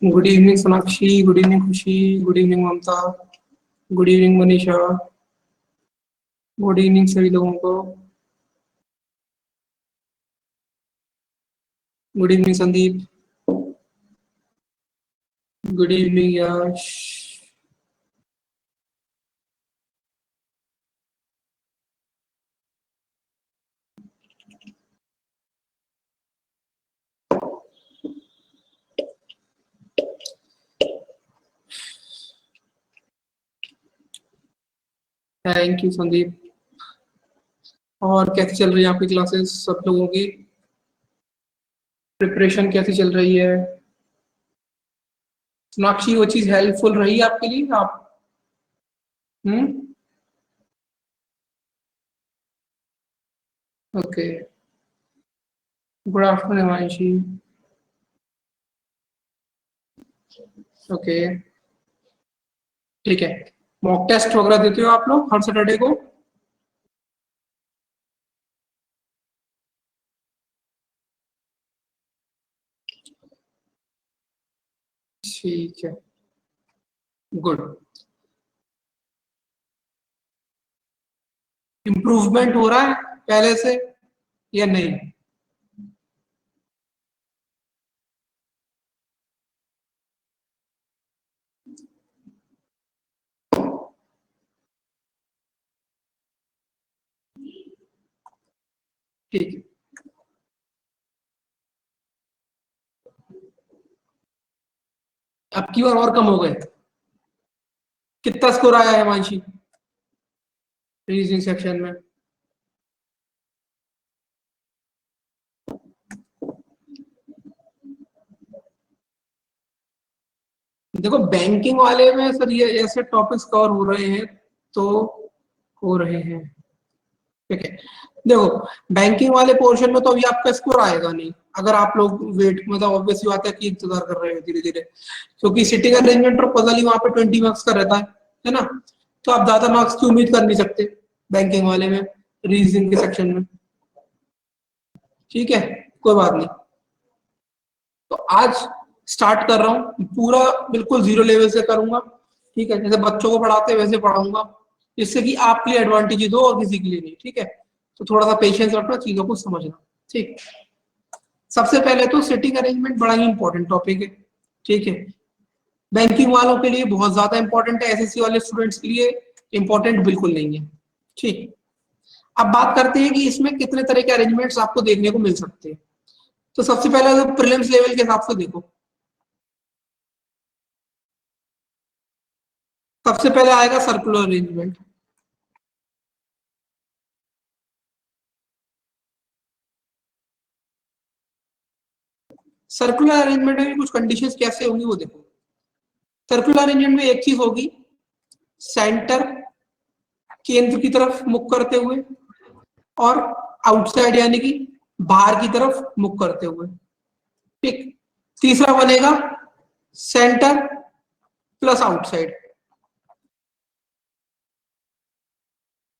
Good evening Sonakshi, good evening Khushi, good evening Mamata, good evening Manisha, good evening सभी लोगों को। Good evening Sandeep, good evening Yash. Thank you Sandeep. और कैसी चल रही है आपकी क्लासेस सब लोगों की? प्रिपरेशन कैसी चल रही है? सोनाक्षी वो चीज हेल्पफुल रही आपके लिए आप? Hmm. Okay. Good afternoon Himanshi. Okay, ठीक है। मॉक टेस्ट वगैरह देते हो आप लोग हर सैटरडे को? ठीक है, गुड। इम्प्रूवमेंट हो रहा है पहले से या नहीं? ठीक है। अब की बार और कम हो गए? कितना स्कोर आया है हिमांशी रीजनिंग सेक्शन में? देखो बैंकिंग वाले में सर ये ऐसे टॉपिक्स कवर हो रहे हैं तो हो रहे हैं, ठीक है। देखो बैंकिंग वाले पोर्शन में तो अभी आपका स्कोर आएगा नहीं अगर आप लोग वेट, मतलब ऑब्वियसली बात है कि इंतजार कर रहे हो धीरे धीरे, क्योंकि सिटिंग अरेंजमेंट और पजल ही वहां पे 20 मार्क्स का रहता है ना? तो आप ज्यादा मार्क्स की उम्मीद कर नहीं सकते बैंकिंग वाले में, रीजनिंग के सेक्शन में। ठीक है, कोई बात नहीं। तो आज स्टार्ट कर रहा हूँ पूरा, बिल्कुल जीरो लेवल से करूंगा। ठीक है, जैसे बच्चों को पढ़ाते हैं वैसे पढ़ाऊंगा, जिससे कि आपके लिए एडवांटेज हो और किसी के लिए नहीं। ठीक है, तो थोड़ा सा पेशेंस रखना, चीजों को समझना। ठीक। सबसे पहले तो सिटिंग अरेंजमेंट बड़ा ही इंपॉर्टेंट टॉपिक है। ठीक है, बैंकिंग वालों के लिए बहुत ज्यादा इंपॉर्टेंट है, एसएससी वाले स्टूडेंट्स के लिए इंपॉर्टेंट बिल्कुल नहीं है। ठीक। अब बात करते हैं कि इसमें कितने तरह के अरेंजमेंट्स आपको देखने को मिल सकते हैं। तो सबसे पहले तो प्रीलिम्स लेवल के हिसाब से देखो। सबसे पहले आएगा सर्कुलर अरेंजमेंट। सर्कुलर अरेंजमेंट में कुछ कंडीशंस कैसे होंगी वो देखो। सर्कुलर अरेंजमेंट में एक चीज होगी, सेंटर केंद्र की तरफ मुख करते हुए और आउटसाइड यानी कि बाहर की तरफ मुख करते हुए। ठीक। तीसरा बनेगा सेंटर प्लस आउटसाइड।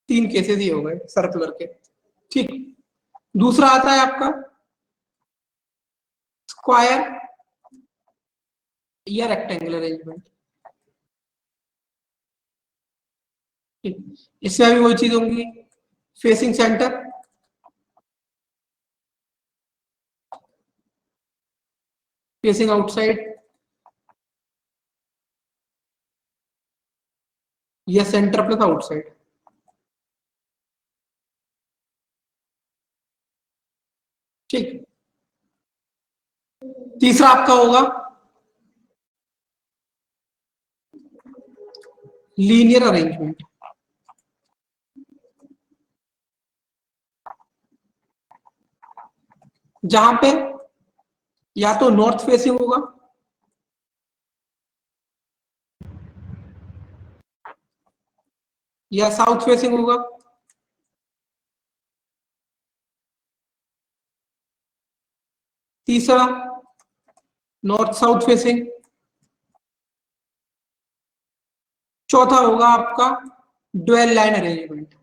तीन केसेस ही हो गए सर्कुलर के। ठीक। दूसरा आता है आपका स्क्वायर या रेक्टेंगुलर अरेंजमेंट। ठीक। इसमें भी वही चीज होंगी, फेसिंग सेंटर, फेसिंग आउटसाइड या सेंटर प्लस आउटसाइड। ठीक। तीसरा आपका होगा लीनियर अरेंजमेंट, जहां पे या तो नॉर्थ फेसिंग होगा या साउथ फेसिंग होगा। तीसरा नॉर्थ साउथ फेसिंग। चौथा होगा आपका ड्वेल लाइन अरेंजमेंट।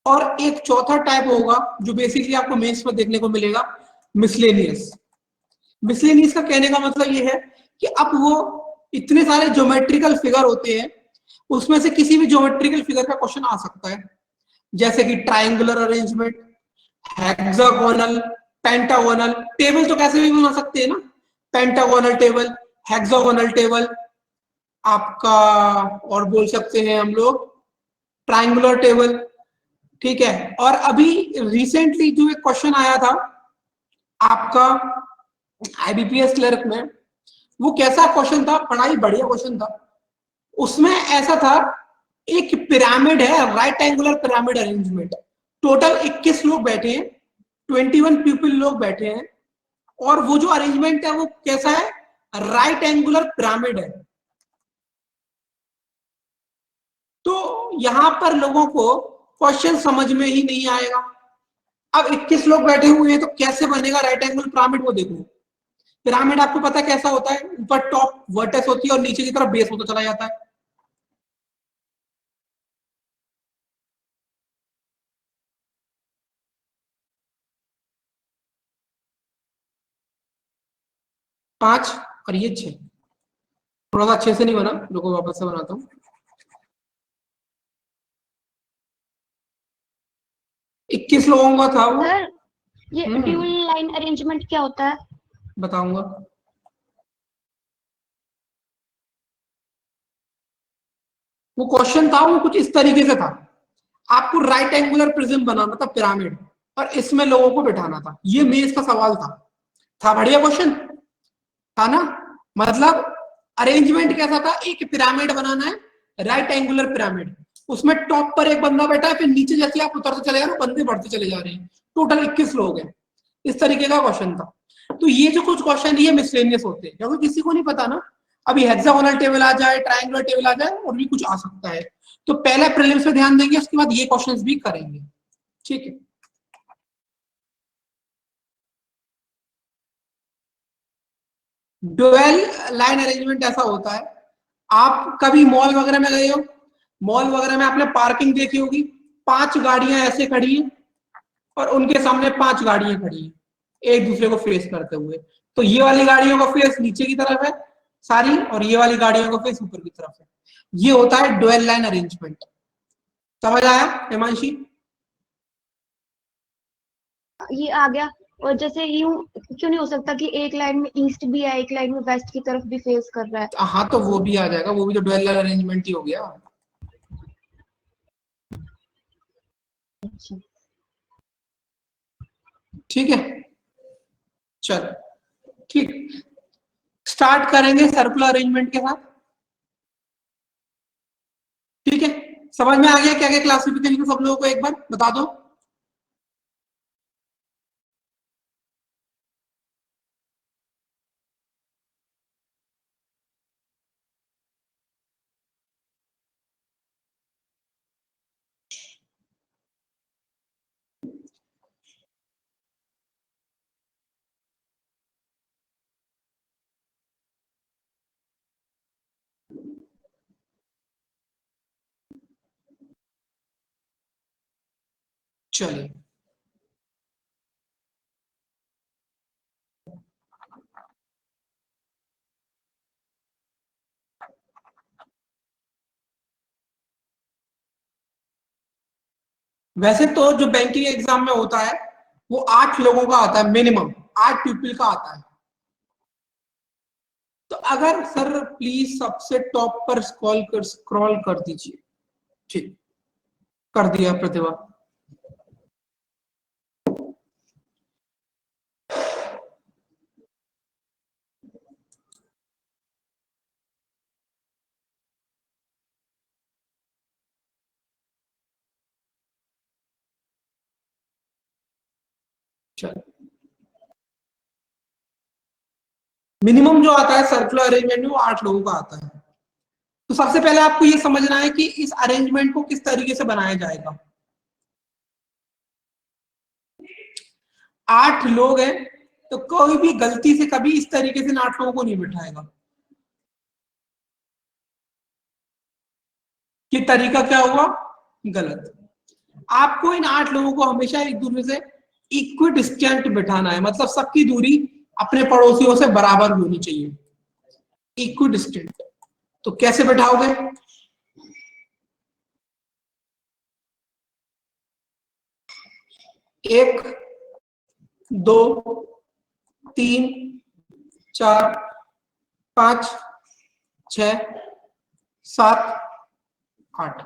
और एक चौथा टाइप होगा जो बेसिकली आपको मेंस में देखने को मिलेगा, मिसलेनियस। मिसलेनियस का कहने का मतलब ये है कि अब वो इतने सारे ज्योमेट्रिकल फिगर होते हैं, उसमें से किसी भी ज्योमेट्रिकल फिगर का क्वेश्चन आ सकता है, जैसे कि triangular arrangement, hexagonal, pentagonal. Table तो कैसे भी बना सकते हैं ना, पेंटागोनल टेबल, हेक्सागोनल टेबल आपका, और बोल सकते हैं हम लोग ट्राइंगुलर टेबल। ठीक है। और अभी रिसेंटली जो एक क्वेश्चन आया था आपका आईबीपीएस क्लर्क में, वो कैसा क्वेश्चन था, बड़ा ही बढ़िया क्वेश्चन था। उसमें ऐसा था, एक पिरामिड है, right angular pyramid arrangement, total 21 लोग बैठे हैं, 21 पीपल लोग बैठे हैं, और वो जो अरेंजमेंट है वो कैसा है, राइट एंगुलर पिरामिड है। तो यहां पर लोगों को क्वेश्चन समझ में ही नहीं आएगा। अब 21 लोग बैठे हुए हैं तो कैसे बनेगा राइट एंगल पिरामिड, वो देखो। पिरामिड आपको पता है कैसा होता है, ऊपर टॉप वर्टेक्स होती है और नीचे की तरफ बेस होता चला जाता है। पांच और ये 6, थोड़ा सा अच्छे से नहीं बना, रुको वापस से बनाता हूँ। 21 लोगों का था वो। सर ये ड्यूल लाइन अरेंजमेंट क्या होता है? बताऊंगा। वो क्वेश्चन था, वो कुछ इस तरीके से था, आपको राइट एंगुलर प्रिज्म बनाना था पिरामिड, और इसमें लोगों को बिठाना था, ये मेज का सवाल था बढ़िया क्वेश्चन था ना। मतलब अरेंजमेंट कैसा था, एक पिरामिड बनाना है, राइट एंगुलर पिरामिड, उसमें टॉप पर एक बंदा बैठा है, फिर नीचे जैसे आप उतरते चले जा रहे हो बंदे बढ़ते चले जा रहे हैं, टोटल 21 लोग हैं। इस तरीके का क्वेश्चन था। तो ये जो कुछ क्वेश्चन ये मिसलेनियस होते हैं, क्योंकि किसी को नहीं पता ना, अभी हेक्सागोनल टेबल आ जाए, ट्रायंगुलर टेबल आ जाए, और भी कुछ आ सकता है। तो पहले प्रीलिम्स पे ध्यान देंगे, उसके बाद ये क्वेश्चंस भी करेंगे। ठीक है। ड्यूअल लाइन अरेंजमेंट ऐसा होता है, आप कभी मॉल वगैरह में गए हो, मॉल वगैरह में आपने पार्किंग देखी होगी, 5 गाड़ियां ऐसे खड़ी हैं और उनके सामने 5 गाड़ियां खड़ी हैं एक दूसरे को फेस करते हुए। तो ये वाली गाड़ियों का फेस नीचे की तरफ है सारी, और ये वाली गाड़ियों का फेस ऊपर की तरफ है। ये होता है ड्यूअल लाइन अरेंजमेंट। समझ आया हिमांशी? ये आ गया। और जैसे यूं क्यों नहीं हो सकता कि एक लाइन में ईस्ट भी है, एक लाइन में वेस्ट की तरफ भी फेस कर रहा है? हाँ तो वो भी आ जाएगा, वो भी तो ड्यूअल लाइन अरेंजमेंट ही हो गया। अच्छा। ठीक है, चलो ठीक, स्टार्ट करेंगे सर्कुलर अरेंजमेंट के साथ। ठीक है, समझ में आ गया क्या क्या क्लासिफिकेशन सब लोगों को एक बार बता दो। चलिए, वैसे तो जो बैंकिंग एग्जाम में होता है वो 8 लोगों का आता है मिनिमम, 8 पीपल का आता है। तो अगर सर प्लीज सबसे टॉप पर स्क्रॉल कर दीजिए। ठीक, कर दिया प्रतिभा। चल, मिनिमम जो आता है सर्कुलर अरेंजमेंट में वो 8 लोगों का आता है। तो सबसे पहले आपको ये समझना है कि इस अरेंजमेंट को किस तरीके से बनाया जाएगा। 8 लोग हैं, तो कोई भी गलती से कभी इस तरीके से 8 लोगों को नहीं बिठाएगा। ये तरीका क्या हुआ, गलत। आपको इन 8 लोगों को हमेशा एक दूसरे से इक्वी डिस्टेंट बिठाना है, मतलब सबकी दूरी अपने पड़ोसियों से बराबर होनी चाहिए, इक्वी डिस्टेंट। तो कैसे बिठाओगे? एक, दो, तीन, चार, पांच, 6, 7, 8।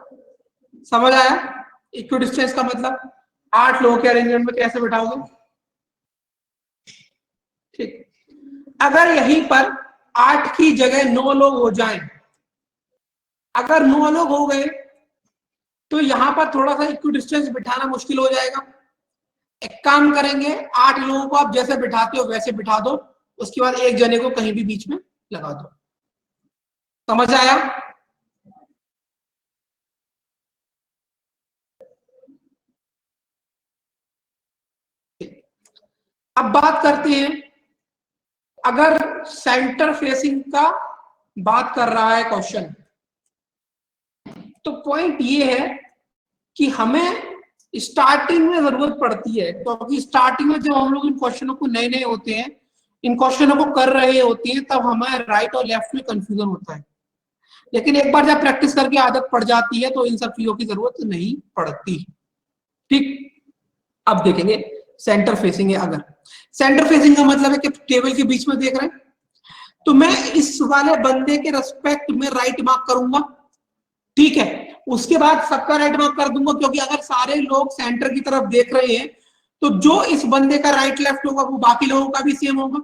समझ आया इक्वी डिस्टेंस का मतलब? 8 लोगों के अरेंजमेंट में कैसे बिठाओगे? ठीक। अगर यहीं पर 8 की जगह 9 लोग हो जाएं, अगर 9 लोग हो गए तो यहां पर थोड़ा सा इक्वी डिस्टेंस बिठाना मुश्किल हो जाएगा। एक काम करेंगे, 8 लोगों को आप जैसे बिठाते हो वैसे बिठा दो, उसके बाद एक जने को कहीं भी बीच में लगा दो। समझ आया? अब बात करते हैं, अगर सेंटर फेसिंग का बात कर रहा है क्वेश्चन, तो पॉइंट ये है कि हमें स्टार्टिंग में जरूरत पड़ती है, क्योंकि स्टार्टिंग में जब हम लोग इन क्वेश्चनों को नए नए होते हैं, इन क्वेश्चनों को कर रहे होते हैं, तब हमें राइट और लेफ्ट में कंफ्यूजन होता है। लेकिन एक बार जब प्रैक्टिस करके आदत पड़ जाती है तो इन सब चीजों की जरूरत नहीं पड़ती। ठीक। अब देखेंगे सेंटर फेसिंग है। अगर सेंटर फेसिंग का मतलब है कि टेबल के बीच में देख रहे हैं, तो मैं इस वाले बंदे के रेस्पेक्ट में राइट मार्क करूंगा। ठीक है, उसके बाद सबका राइट मार्क कर दूंगा, क्योंकि अगर सारे लोग सेंटर की तरफ देख रहे हैं तो जो इस बंदे का राइट लेफ्ट होगा वो बाकी लोगों का भी सेम होगा।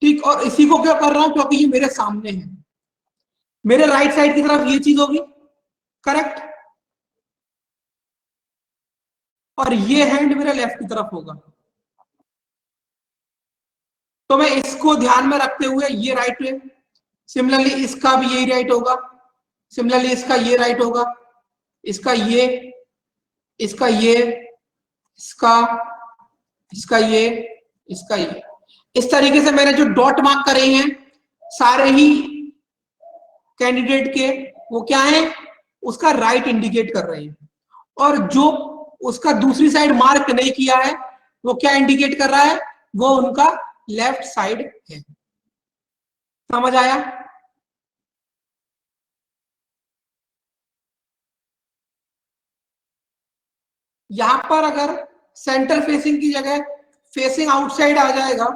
ठीक, और इसी को क्यों कर रहा हूं? क्योंकि ये मेरे सामने है, मेरे राइट साइड की तरफ ये चीज होगी, करेक्ट, और ये हैंड मेरे लेफ्ट की तरफ होगा। तो मैं इसको ध्यान में रखते हुए ये राइट है, सिमिलरली इसका भी यही राइट होगा, सिमिलरली इसका ये राइट होगा, इसका ये, इसका ये, इसका, इसका ये, इसका ये। इस तरीके से मैंने जो डॉट मार्क करे हैं सारे ही कैंडिडेट के, वो क्या है? उसका राइट इंडिकेट कर रहे हैं। और जो उसका दूसरी साइड मार्क नहीं किया है वो क्या इंडिकेट कर रहा है? वो उनका लेफ्ट साइड है। समझ आया? यहां पर अगर सेंटर फेसिंग की जगह फेसिंग आउटसाइड आ जाएगा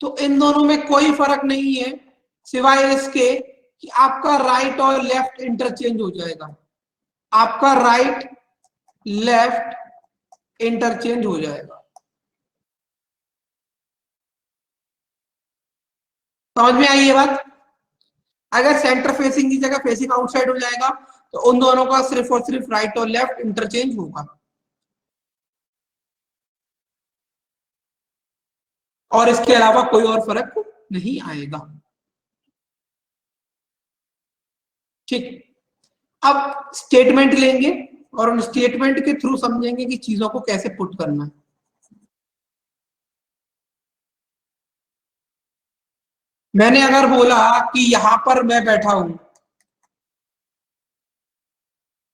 तो इन दोनों में कोई फर्क नहीं है, सिवाय इसके कि आपका राइट और लेफ्ट इंटरचेंज हो जाएगा। आपका राइट लेफ्ट इंटरचेंज हो जाएगा। समझ में आई ये बात? अगर सेंटर फेसिंग की जगह फेसिंग आउटसाइड हो जाएगा तो उन दोनों का सिर्फ और सिर्फ राइट और लेफ्ट इंटरचेंज होगा, और इसके अलावा कोई और फर्क नहीं आएगा। ठीक। अब स्टेटमेंट लेंगे और उन स्टेटमेंट के थ्रू समझेंगे कि चीजों को कैसे पुट करना है। मैंने अगर बोला कि यहां पर मैं बैठा हूं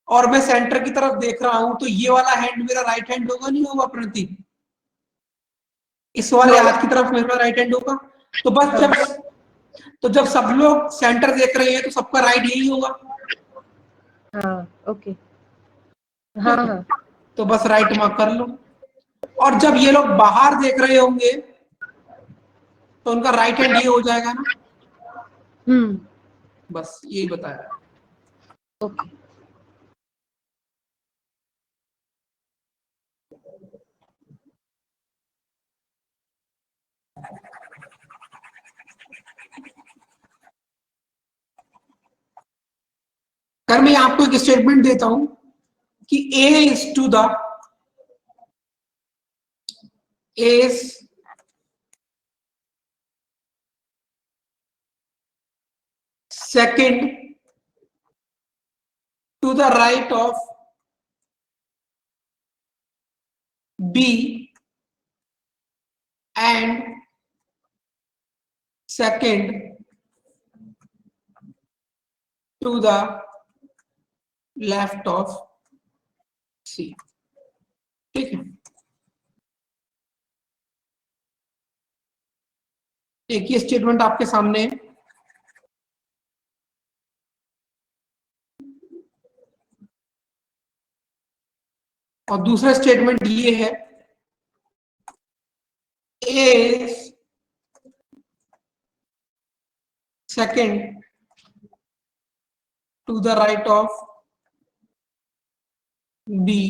और मैं सेंटर की तरफ देख रहा हूं, तो ये वाला हैंड मेरा राइट हैंड होगा नहीं होगा प्रतीक? इस वाले हाथ की तरफ मेरा राइट हैंड होगा। तो बस जब सब लोग सेंटर देख रहे हैं तो सबका राइट यही होगा। हाँ, ओके, हाँ हाँ, तो बस राइट मार्क कर लो। और जब ये लोग बाहर देख रहे होंगे तो उनका राइट हैंड ये हो जाएगा ना। बस यही बताया। ओके। अगर मैं आपको एक स्टेटमेंट देता हूं कि A is to the is second to the right of B and second to the left of सी। ठीक है, एक ही स्टेटमेंट आपके सामने है, और दूसरा स्टेटमेंट ये है, A is second to the right of B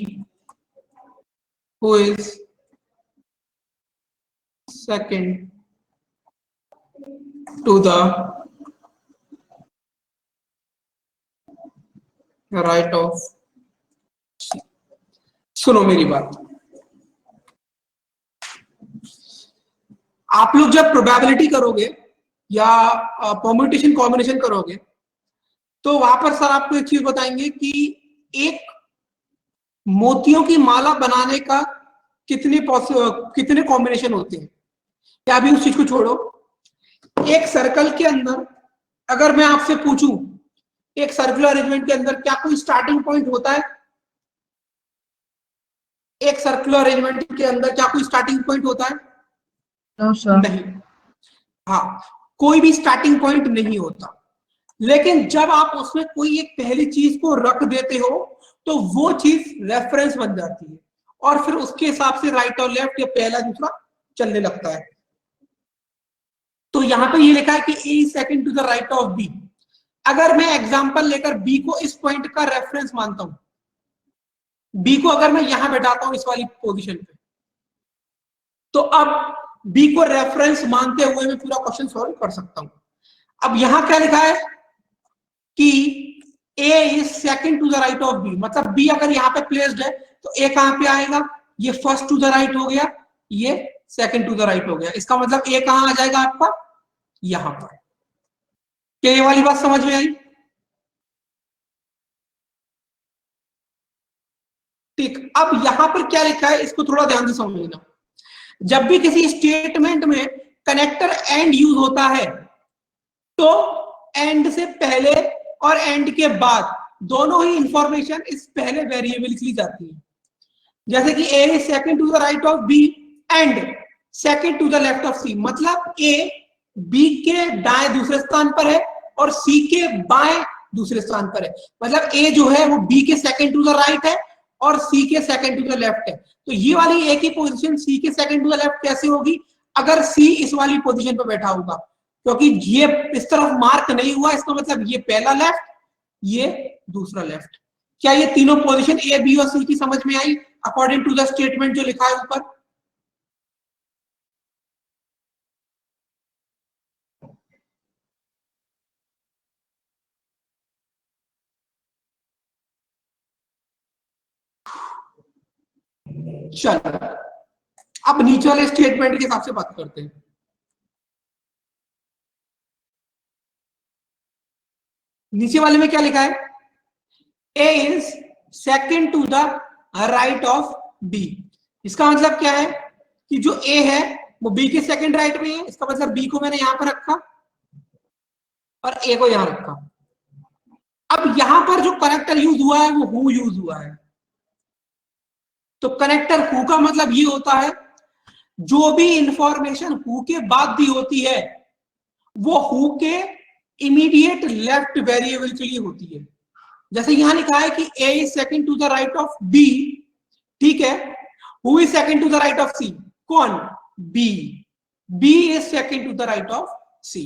who is second to the right of C. सुनो मेरी बात, आप लोग जब प्रोबेबिलिटी करोगे या परम्यूटेशन कॉम्बिनेशन करोगे तो वहां पर सर आपको एक चीज बताएंगे कि एक मोतियों की माला बनाने का कितने कॉम्बिनेशन होते हैं। क्या अभी उस चीज को छोड़ो, एक सर्कल के अंदर अगर मैं आपसे पूछूं, एक सर्कुलर अरेंजमेंट के अंदर क्या कोई स्टार्टिंग पॉइंट होता है? एक सर्कुलर अरेंजमेंट के अंदर क्या कोई स्टार्टिंग पॉइंट होता है? No sir. नहीं, हाँ, कोई भी स्टार्टिंग पॉइंट नहीं होता। लेकिन जब आप उसमें कोई एक पहली चीज को रख देते हो तो वो चीज रेफरेंस बन जाती है और फिर उसके हिसाब से राइट और लेफ्ट या पहला दूसरा चलने लगता है। तो यहां पे ये लिखा है कि A is second to the right of B. अगर मैं एग्जांपल लेकर बी को इस पॉइंट का रेफरेंस मानता हूं, बी को अगर मैं यहां बैठाता हूं इस वाली पोजीशन पे, तो अब बी को रेफरेंस मानते हुए मैं पूरा क्वेश्चन सॉल्व कर सकता हूं। अब यहां क्या लिखा है कि A is second to the right of B, मतलब बी अगर यहाँ पे प्लेस्ड है तो A कहां पे आएगा? ये फर्स्ट टू द राइट हो गया, ये सेकंड टू द राइट हो गया। इसका मतलब A कहां आ जाएगा आपका? यहां पर। क्या ये वाली बात समझ में आई? ठीक, अब यहां पर क्या लिखा है इसको थोड़ा ध्यान से समझना। जब भी किसी स्टेटमेंट में कनेक्टर एंड यूज होता है तो एंड से पहले और एंड के बाद दोनों ही इंफॉर्मेशन इस पहले वेरिएबल के लिए जाती है। जैसे कि A is second to the right of B and second to the left of C, मतलब ए बी के दाएं दूसरे स्थान पर है और सी के बाएं दूसरे स्थान पर है। मतलब ए जो है वो बी के सेकंड टू द राइट है और सी के सेकंड टू द लेफ्ट है। तो ये वाली ए की पोजीशन सी के सेकंड टू द लेफ्ट कैसे होगी? अगर सी इस वाली पोजीशन पर बैठा होगा, क्योंकि ये इस तरफ मार्क नहीं हुआ, इसका मतलब ये पहला लेफ्ट, ये दूसरा लेफ्ट। क्या ये तीनों पोजीशन ए बी और सी की समझ में आई अकॉर्डिंग टू द स्टेटमेंट जो लिखा है ऊपर? चलो अब नीचे वाले स्टेटमेंट के हिसाब से बात करते हैं। नीचे वाले में क्या लिखा है? A is second to the right of B। इसका मतलब क्या है कि जो A है वो B के सेकंड राइट में है। इसका मतलब B को मैंने यहां पर रखा और A को यहां रखा। अब यहां पर जो कनेक्टर यूज हुआ है वो हु यूज हुआ है। तो कनेक्टर हु का मतलब ये होता है जो भी इंफॉर्मेशन हु के बाद दी होती है वो हु के इमीडिएट लेफ्ट वेरिएबल के लिए होती है। जैसे यहां लिखा है कि A is second to the right of B, ठीक है। Who is second to the right of C? कौन? B। B is second to the right of C।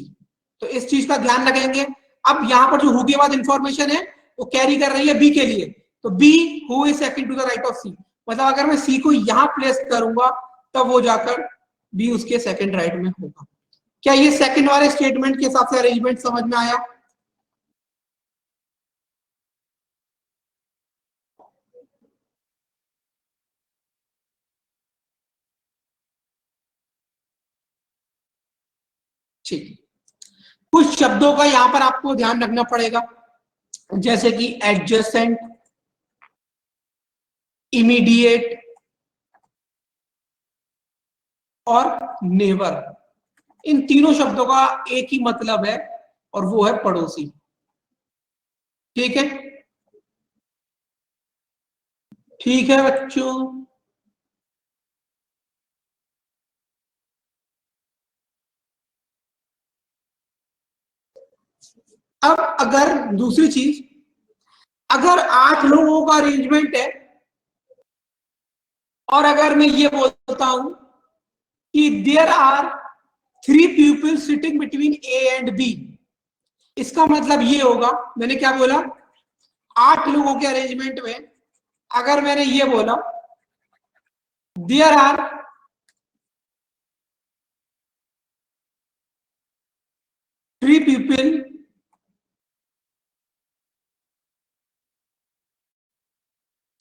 तो इस चीज का ध्यान रखेंगे। अब यहां पर जो हु के बाद इंफॉर्मेशन है वो कैरी कर रही है B के लिए, तो B who is second to the right of C। मतलब अगर मैं C को यहां प्लेस करूंगा तब वो जाकर B उसके सेकंड राइट में होगा। क्या ये सेकंड वाले स्टेटमेंट के हिसाब से अरेंजमेंट समझ में आया? ठीक, कुछ शब्दों का यहां पर आपको ध्यान रखना पड़ेगा, जैसे कि एडजेसेंट, इमीडिएट और नेबर। इन तीनों शब्दों का एक ही मतलब है और वो है पड़ोसी। ठीक है, ठीक है बच्चों, अब अगर दूसरी चीज, अगर 8 लोगों का अरेंजमेंट है और अगर मैं ये बोलता हूं कि there are 3 people sitting between A and B, इसका मतलब ये होगा, मैंने क्या बोला, 8 लोगों के अरेंजमेंट में अगर मैंने ये बोला there are 3 people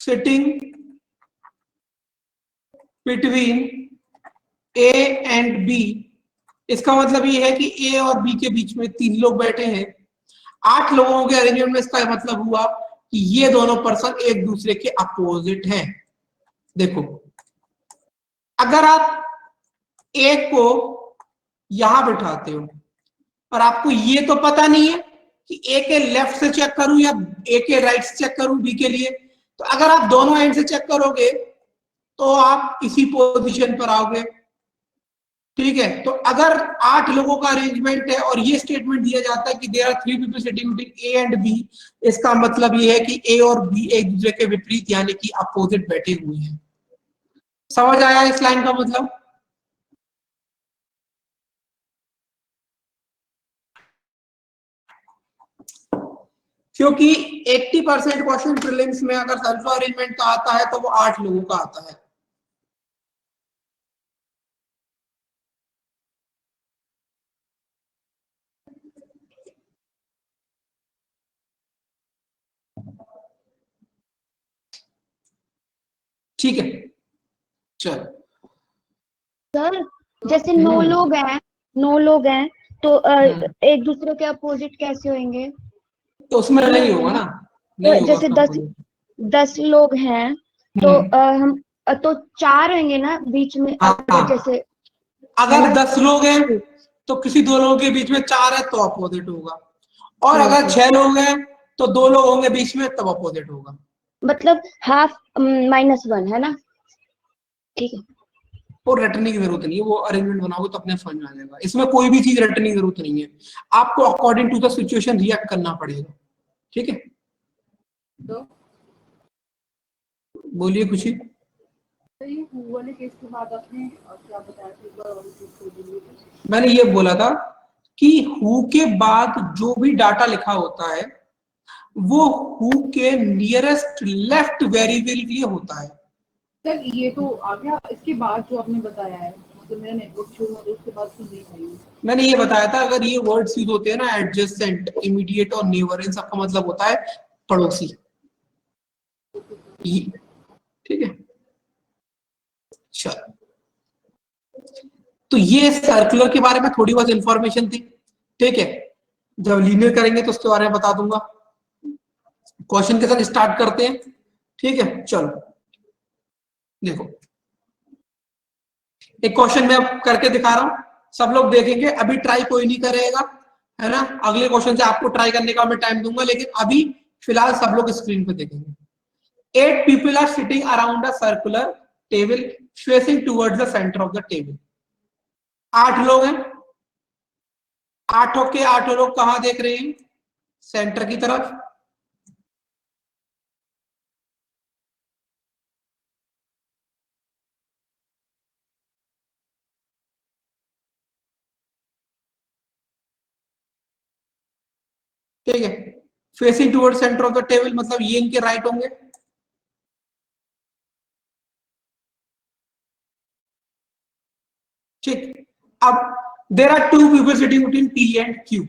sitting between A and B, इसका मतलब ये है कि ए और बी के बीच में 3 लोग बैठे हैं। 8 लोगों के अरेंजमेंट में इसका मतलब हुआ कि ये दोनों पर्सन एक दूसरे के अपोजिट हैं। देखो, अगर आप एक को यहां बिठाते हो और आपको ये तो पता नहीं है कि ए के लेफ्ट से चेक करूं या ए के राइट से चेक करूं बी के लिए, तो अगर आप दोनों एंड से चेक करोगे तो आप इसी पोजीशन पर आओगे। ठीक है, तो अगर 8 लोगों का अरेंजमेंट है और ये स्टेटमेंट दिया जाता है कि there are 3 people sitting between A and B, इसका मतलब ये है कि ए और बी एक दूसरे के विपरीत यानी कि अपोजिट बैठे हुए हैं। समझ आया इस लाइन का मतलब? क्योंकि 80% क्वेश्चन प्रीलिम्स में अगर सेल्फ अरेंजमेंट का आता है तो वो 8 लोगों का आता है। ठीक है, चलो सर जैसे 9 लोग हैं तो एक दूसरे के अपोजिट कैसे होंगे? तो उसमें नहीं होगा ना, नहीं होगा जैसे उसका 10 लोग हैं तो हम तो 4 होंगे ना बीच में, हाँ, जैसे अगर 10 लोग हैं तो किसी 2 लोगों के बीच में 4 है तो अपोजिट होगा, और अगर 6 लोग हैं तो 2 लोग होंगे बीच में तब अपोजिट होगा। मतलब हाफ -1 है ना? ठीक है, और रटने की जरूरत नहीं है, वो अरेंजमेंट बनाओगे तो अपने समझ में आ जाएगा। इसमें कोई भी चीज रटने की जरूरत नहीं है, आपको according to the situation react करना पड़ेगा। ठीक है, तो बोलिए खुशी। ये हु वाले केस के बाद आपने क्या बताया था? मैंने ये बोला था कि हु के बाद जो भी डाटा लिखा होता है वो हु के नियरेस्ट लेफ्ट वेरिएबल के लिए होता है। सर ये तो आ गया, इसके बाद जो आपने बताया है, मतलब मेरा नेटवर्क शुरू हो उसके बाद तो नहीं आई। मैंने ये बताया था अगर ये वर्ड्स यूज होते हैं ना, एडजेसेंट, इमीडिएट और नेबर, इन सबका मतलब होता है पड़ोसी। ठीक है, चलो, तो ये सर्कुलर के बारे में थोड़ी बहुत इंफॉर्मेशन थी। ठीक है, जब लीनियर करेंगे तो उसके बारे में बता दूंगा। क्वेश्चन के साथ स्टार्ट करते हैं। ठीक है, चलो देखो, एक क्वेश्चन मैं करके दिखा रहा हूं, सब लोग देखेंगे। अभी ट्राई कोई नहीं करेगा, है ना, अगले क्वेश्चन से आपको ट्राई करने का मैं टाइम दूंगा, लेकिन अभी फिलहाल सब लोग स्क्रीन पे देखेंगे। 8 people are sitting around a circular table facing towards the center of the table. 8 लोग हैं, 8 लोग कहां देख रहे हैं? सेंटर की तरफ। ठीक है, facing towards centre of the table मतलब ये इनके राइट होंगे। ठीक, अब there are 2 people sitting between P and Q.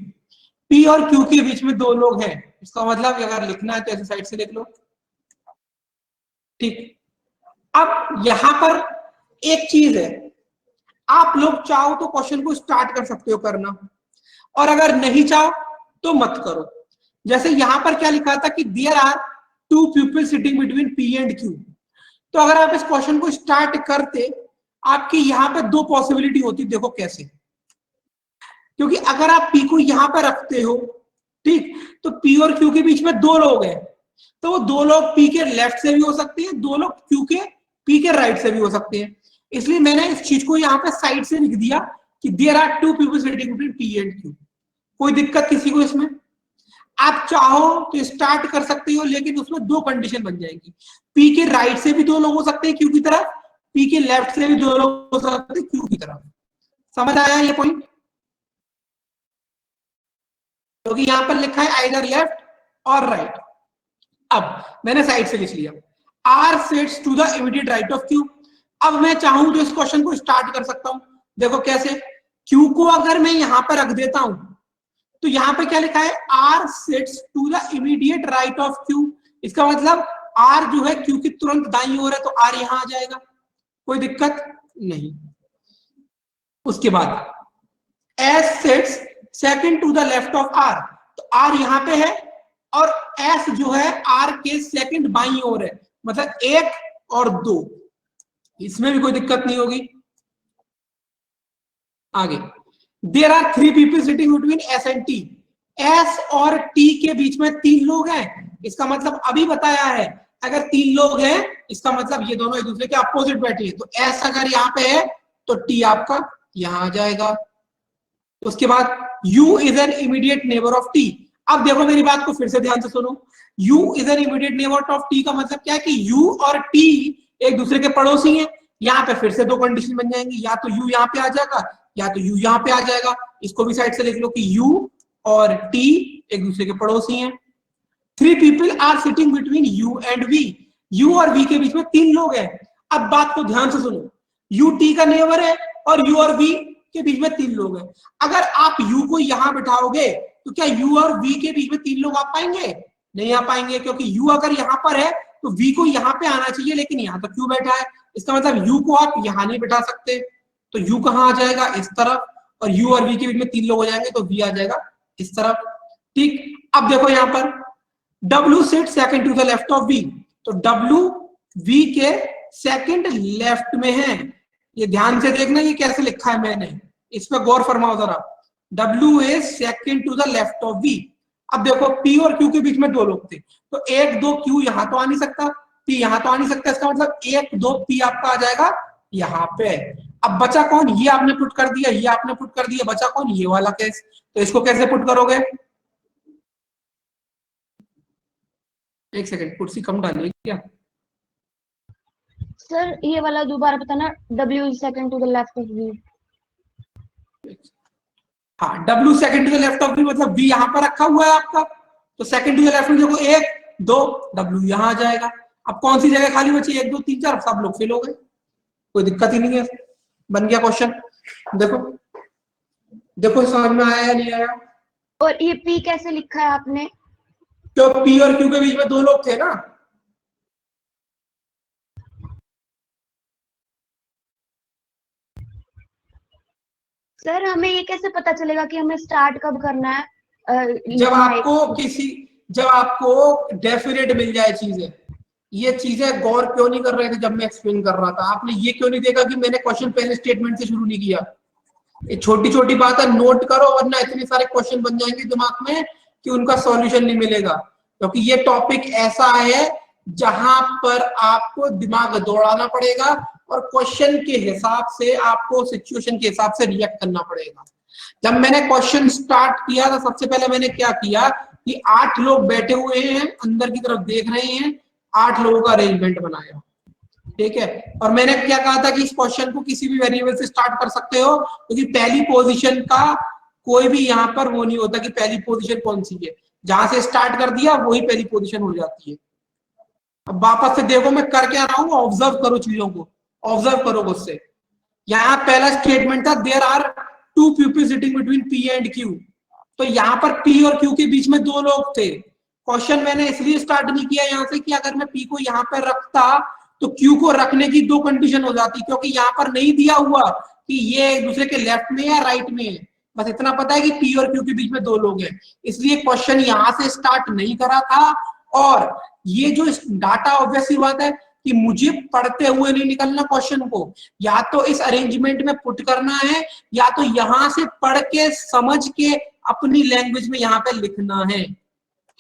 P और क्यू के बीच में 2 लोग हैं, इसका मतलब अगर लिखना है तो ऐसे साइड से लिख लो। ठीक, अब यहां पर एक चीज है, आप लोग चाहो तो क्वेश्चन को स्टार्ट कर सकते हो करना, और अगर नहीं चाहो तो मत करो। जैसे यहां पर क्या लिखा था कि there are 2 people sitting between P and Q, तो अगर आप इस क्वेश्चन को स्टार्ट करते, आपकी यहां पे 2 पॉसिबिलिटी होती। देखो कैसे, क्योंकि अगर आप पी को यहां पर रखते हो, ठीक, तो पी और क्यू के बीच में 2 लोग हैं, तो वो दो लोग पी के लेफ्ट से भी हो सकते हैं, दो लोग क्यू के पी के राइट से भी हो सकते हैं। इसलिए मैंने इस चीज को यहाँ पे साइड से लिख दिया कि there are two people sitting between P and Q. कोई दिक्कत किसी को इसमें? आप चाहो तो स्टार्ट कर सकते हो, लेकिन उसमें दो कंडीशन बन जाएंगी। पी के राइट से भी दो लोग हो सकते हैं क्यू की तरफ, पी के लेफ्ट से भी दो लोग हो सकते हैं क्यू की तरफ। समझ आया ये पॉइंट? क्योंकि तो यहां पर लिखा है आइदर लेफ्ट और राइट। अब मैंने साइड से लिख लिया R sits to the immediate right of Q. अब मैं चाहूं तो इस क्वेश्चन को स्टार्ट कर सकता हूं। देखो कैसे, क्यू को अगर मैं यहां पर रख देता हूं तो यहां पे क्या लिखा है, R sits to the immediate right of Q. इसका मतलब आर जो है क्यू की तुरंत दाईं ओर है, तो आर यहां आ जाएगा, कोई दिक्कत नहीं। उसके बाद S sits second to the left of R, तो आर यहां पे है और एस जो है आर के सेकंड बाईं ओर है, मतलब 1 और 2, इसमें भी कोई दिक्कत नहीं होगी। आगे there are 3 people sitting between S and T. S और टी के बीच में 3 लोग हैं, इसका मतलब अभी बताया है अगर 3 लोग हैं इसका मतलब ये दोनों एक दूसरे के अपोजिट बैठे हैं। तो एस अगर यहाँ पे है तो टी आपका यहां आ जाएगा। उसके बाद U is an immediate neighbour of T। अब देखो मेरी बात को फिर से ध्यान से सुनो, U is an immediate neighbour of T का मतलब क्या है कि U और T एक दूसरे के पड़ोसी हैं। यहाँ पे फिर से दो कंडीशन बन जाएंगी, या तो U यहाँ पे आ जाएगा या तो U यहाँ पे आ जाएगा। इसको भी साइड से लिख लो कि U और T एक दूसरे के पड़ोसी हैं। 3 people are sitting between U and V। U और V के बीच में 3 लोग हैं। अब बात को ध्यान से सुनो, U T का नेबर है और U और V के बीच में 3 लोग हैं। अगर आप U को यहां बिठाओगे तो क्या U और V के बीच में 3 लोग आ पाएंगे? नहीं आ पाएंगे, क्योंकि U अगर यहां पर है तो V को यहां पे आना चाहिए, लेकिन यहां तो Q बैठा है। इसका मतलब U को आप यहां नहीं बिठा सकते, तो U कहां आ जाएगा, इस तरफ, और U और V के बीच में 3 लोग हो जाएंगे तो V आ जाएगा इस तरफ। ठीक, अब देखो यहां पर W sit second to the left of V, तो W V के सेकंड लेफ्ट में है। ये ध्यान से देखना ये कैसे लिखा है मैंने, इस पर गौर फरमाओ जरा। W is second to the left of V। अब देखो P और Q के बीच में 2 लोग थे, तो 1 2 Q यहां तो आ नहीं सकता, P यहां तो आ नहीं सकता, इसका मतलब 1 2 P आपका आ जाएगा यहाँ पे। अब बचा कौन, ये आपने पुट कर दिया, ये आपने पुट कर दिया, बचा कौन, ये वाला केस। तो इसको कैसे पुट करोगे? एक सेकंड, कुर्सी कम डालिए क्या? सर ये वाला दोबारा बताना, W is second to the left of V। हाँ, W second to the left of V मतलब V यहाँ पर रखा हुआ है आपका, तो सेकंड टू द लेफ्ट में देखो 1 2 W यहाँ आ जाएगा। अब कौन सी जगह खाली बची, 1 2 3 4, सब लोग फिल हो गए, कोई दिक्कत ही नहीं है, बन गया क्वेश्चन। देखो देखो समझ में आया या नहीं आया? और ये P कैसे लिखा है आपने? तो P और Q के बीच में 2 लोग थे ना। सर हमें ये कैसे पता चलेगा कि हमें स्टार्ट कब करना है? जब आपको डेफिनेट मिल जाए चीजें। ये चीजें गौर क्यों नहीं कर रहे थे जब मैं एक्सप्लेन कर रहा था? आपने ये क्यों नहीं देखा कि मैंने क्वेश्चन पहले स्टेटमेंट से शुरू नहीं किया? ये छोटी छोटी बात है, नोट करो, वरना इतने सारे क्वेश्चन बन जाएंगे दिमाग में कि उनका सॉल्यूशन नहीं मिलेगा। क्योंकि ये टॉपिक ऐसा है जहां पर आपको दिमाग दौड़ाना पड़ेगा और क्वेश्चन के हिसाब से आपको सिचुएशन के हिसाब से रिएक्ट करना पड़ेगा। जब मैंने क्वेश्चन स्टार्ट किया था सबसे पहले मैंने क्या किया कि 8 लोग बैठे हुए हैं, अंदर की तरफ देख रहे हैं, 8 लोगों का अरेंजमेंट बनाया, ठीक है। और मैंने क्या कहा था कि इस क्वेश्चन को किसी भी वेरिएबल से स्टार्ट कर सकते हो, क्योंकि पहली पोजीशन का कोई भी यहाँ पर वो नहीं होता कि पहली पोजीशन कौन सी है, जहां से स्टार्ट कर दिया वही पहली पोजीशन हो जाती है। अब वापस से देखो मैं कर क्या रहा हूँ, ऑब्जर्व करो चीजों को, ऑब्जर्व करो उससे। यहाँ पहला स्टेटमेंट था there are 2 people sitting between P and Q, तो यहाँ पर P और Q के बीच में 2 लोग थे। क्वेश्चन मैंने इसलिए स्टार्ट नहीं किया यहाँ से कि अगर मैं P को यहाँ पर रखता तो Q को रखने की 2 कंडीशन हो जाती, क्योंकि यहाँ पर नहीं दिया हुआ कि ये एक दूसरे के लेफ्ट में या राइट में है, बस इतना पता है कि P और Q के बीच में 2 लोग हैं, इसलिए क्वेश्चन यहाँ से स्टार्ट नहीं करा था। और ये जो डाटा ऑब्वियसली बात है कि मुझे पढ़ते हुए नहीं निकलना क्वेश्चन को, या तो इस अरेंजमेंट में पुट करना है या तो यहां से पढ़ के समझ के अपनी लैंग्वेज में यहाँ पे लिखना है।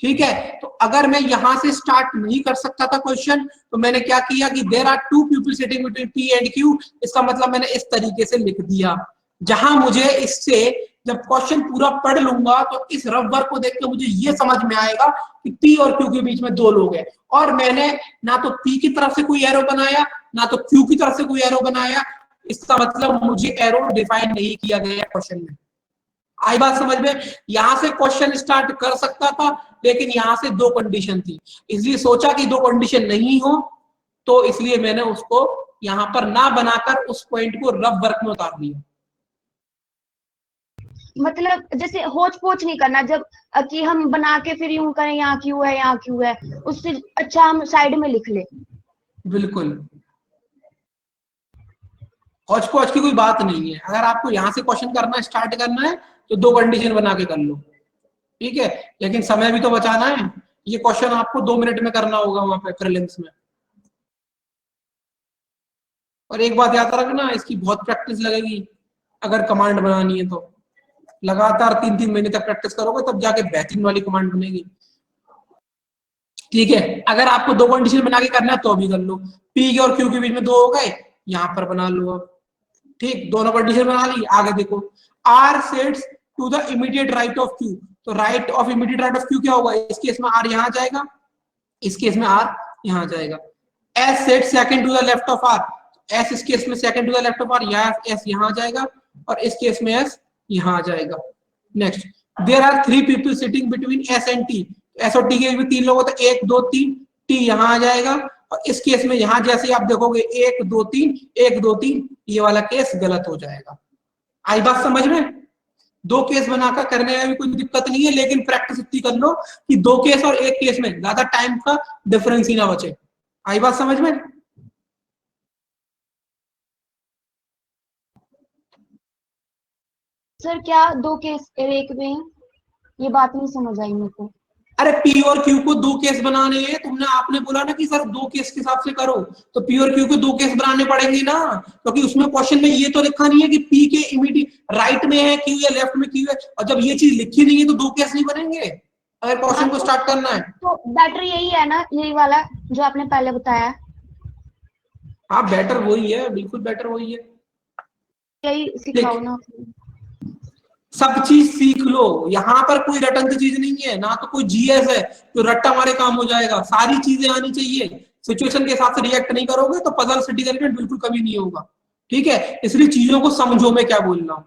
ठीक है, तो अगर मैं यहां से स्टार्ट नहीं कर सकता था क्वेश्चन, तो मैंने क्या किया कि there are two people sitting between P and Q, इसका मतलब मैंने इस तरीके से लिख दिया, जहां मुझे इससे जब क्वेश्चन पूरा पढ़ लूंगा तो इस रफ वर्क को देख के मुझे ये समझ में आएगा कि पी और क्यू के बीच में दो लोग हैं, और मैंने ना तो पी की तरफ से कोई एरो बनाया ना तो क्यू की तरफ से कोई एरो बनाया, इसका मतलब मुझे एरो डिफाइन नहीं किया गया क्वेश्चन में। आई बात समझ में? यहां से क्वेश्चन स्टार्ट कर सकता था, लेकिन यहां से दो कंडीशन थी, इसलिए सोचा कि दो कंडीशन नहीं हो, तो इसलिए मैंने उसको यहां पर ना बनाकर उस पॉइंट को रफ वर्क में उतार दिया। मतलब जैसे होच पोच नहीं करना, जब कि हम बना के फिर यूं करें यहाँ क्यों है यहाँ क्यों है, उससे अच्छा हम साइड में लिख ले। बिल्कुल, हौच पौच की कोई बात नहीं है। अगर आपको यहाँ से क्वेश्चन करना स्टार्ट करना है तो दो कंडीशन बना के कर लो, ठीक है, लेकिन समय भी तो बचाना है। ये क्वेश्चन आपको 2 मिनट में करना होगा वहां पे प्रीलिम्स में। और एक बात याद रखना, इसकी बहुत प्रैक्टिस लगेगी अगर कमांड बनानी है तो। लगातार 3-3 महीने तक प्रैक्टिस करोगे तब जाके बेहतरीन वाली कमांड बनेगी, ठीक है। अगर आपको दो कंडीशन बना के करना है तो भी कर लो, पी और क्यू के बीच में दो हो गए, यहाँ पर बना लो अब, ठीक, दोनों कंडीशन बना ली। आगे देखो, R sits to the immediate right of Q, तो right of immediate right of Q क्या होगा, इस केस में आर यहाँ जाएगा, इस केस में आर यहाँ जाएगा। S set second to the left of R, S इस केस में second to the left of R, यहाँ एस यहाँ जाएगा और इस केस में एस यहाँ जाएगा। Next, there are 3 people sitting between S and T, S और टी के बीच में 3 लोग होते हैं, 1 2 3, टी यहाँ आ जाएगा, और इस केस में यहाँ जैसे आप देखोगे 1 2 3 1 2 3, ये वाला केस गलत हो जाएगा। आई बात समझ में? दो केस बनाकर करने में भी कोई दिक्कत नहीं है, लेकिन प्रैक्टिस इतनी कर लो कि दो केस और एक केस में ज्यादा टाइम का डिफरेंस ही ना बचे। आई बात समझ में? सर क्या दो केस एक में है? ये बात नहीं समझ आई मेरे को। अरे पी और क्यू को दो केस बनाने हैं, तुमने आपने बोला ना कि सर दो केस के हिसाब से करो, तो पी और क्यू को दो केस बनाने पड़ेंगे ना, क्योंकि उसमें क्वेश्चन में ये तो लिखा नहीं है कि पी के इमीडिएट राइट में है क्यू या लेफ्ट में क्यू है, और जब ये चीज लिखी नहीं है तो दो केस नहीं बनेंगे अगर क्वेश्चन को स्टार्ट करना है। तो बेटर यही है ना, यही वाला जो आपने पहले बताया। हाँ बेटर वही है, बिल्कुल बेटर वही है, यही सिखाओ ना। सब चीज सीख लो, यहाँ पर कोई रटन की चीज नहीं है, ना तो कोई जीएस है तो रट्टा हमारे काम हो जाएगा, सारी चीजें आनी चाहिए। सिचुएशन के हिसाब से रिएक्ट नहीं करोगे तो पजल सिटीजन बिल्कुल कभी नहीं होगा, ठीक है। इसलिए चीजों को समझो, मैं क्या बोल रहा हूँ,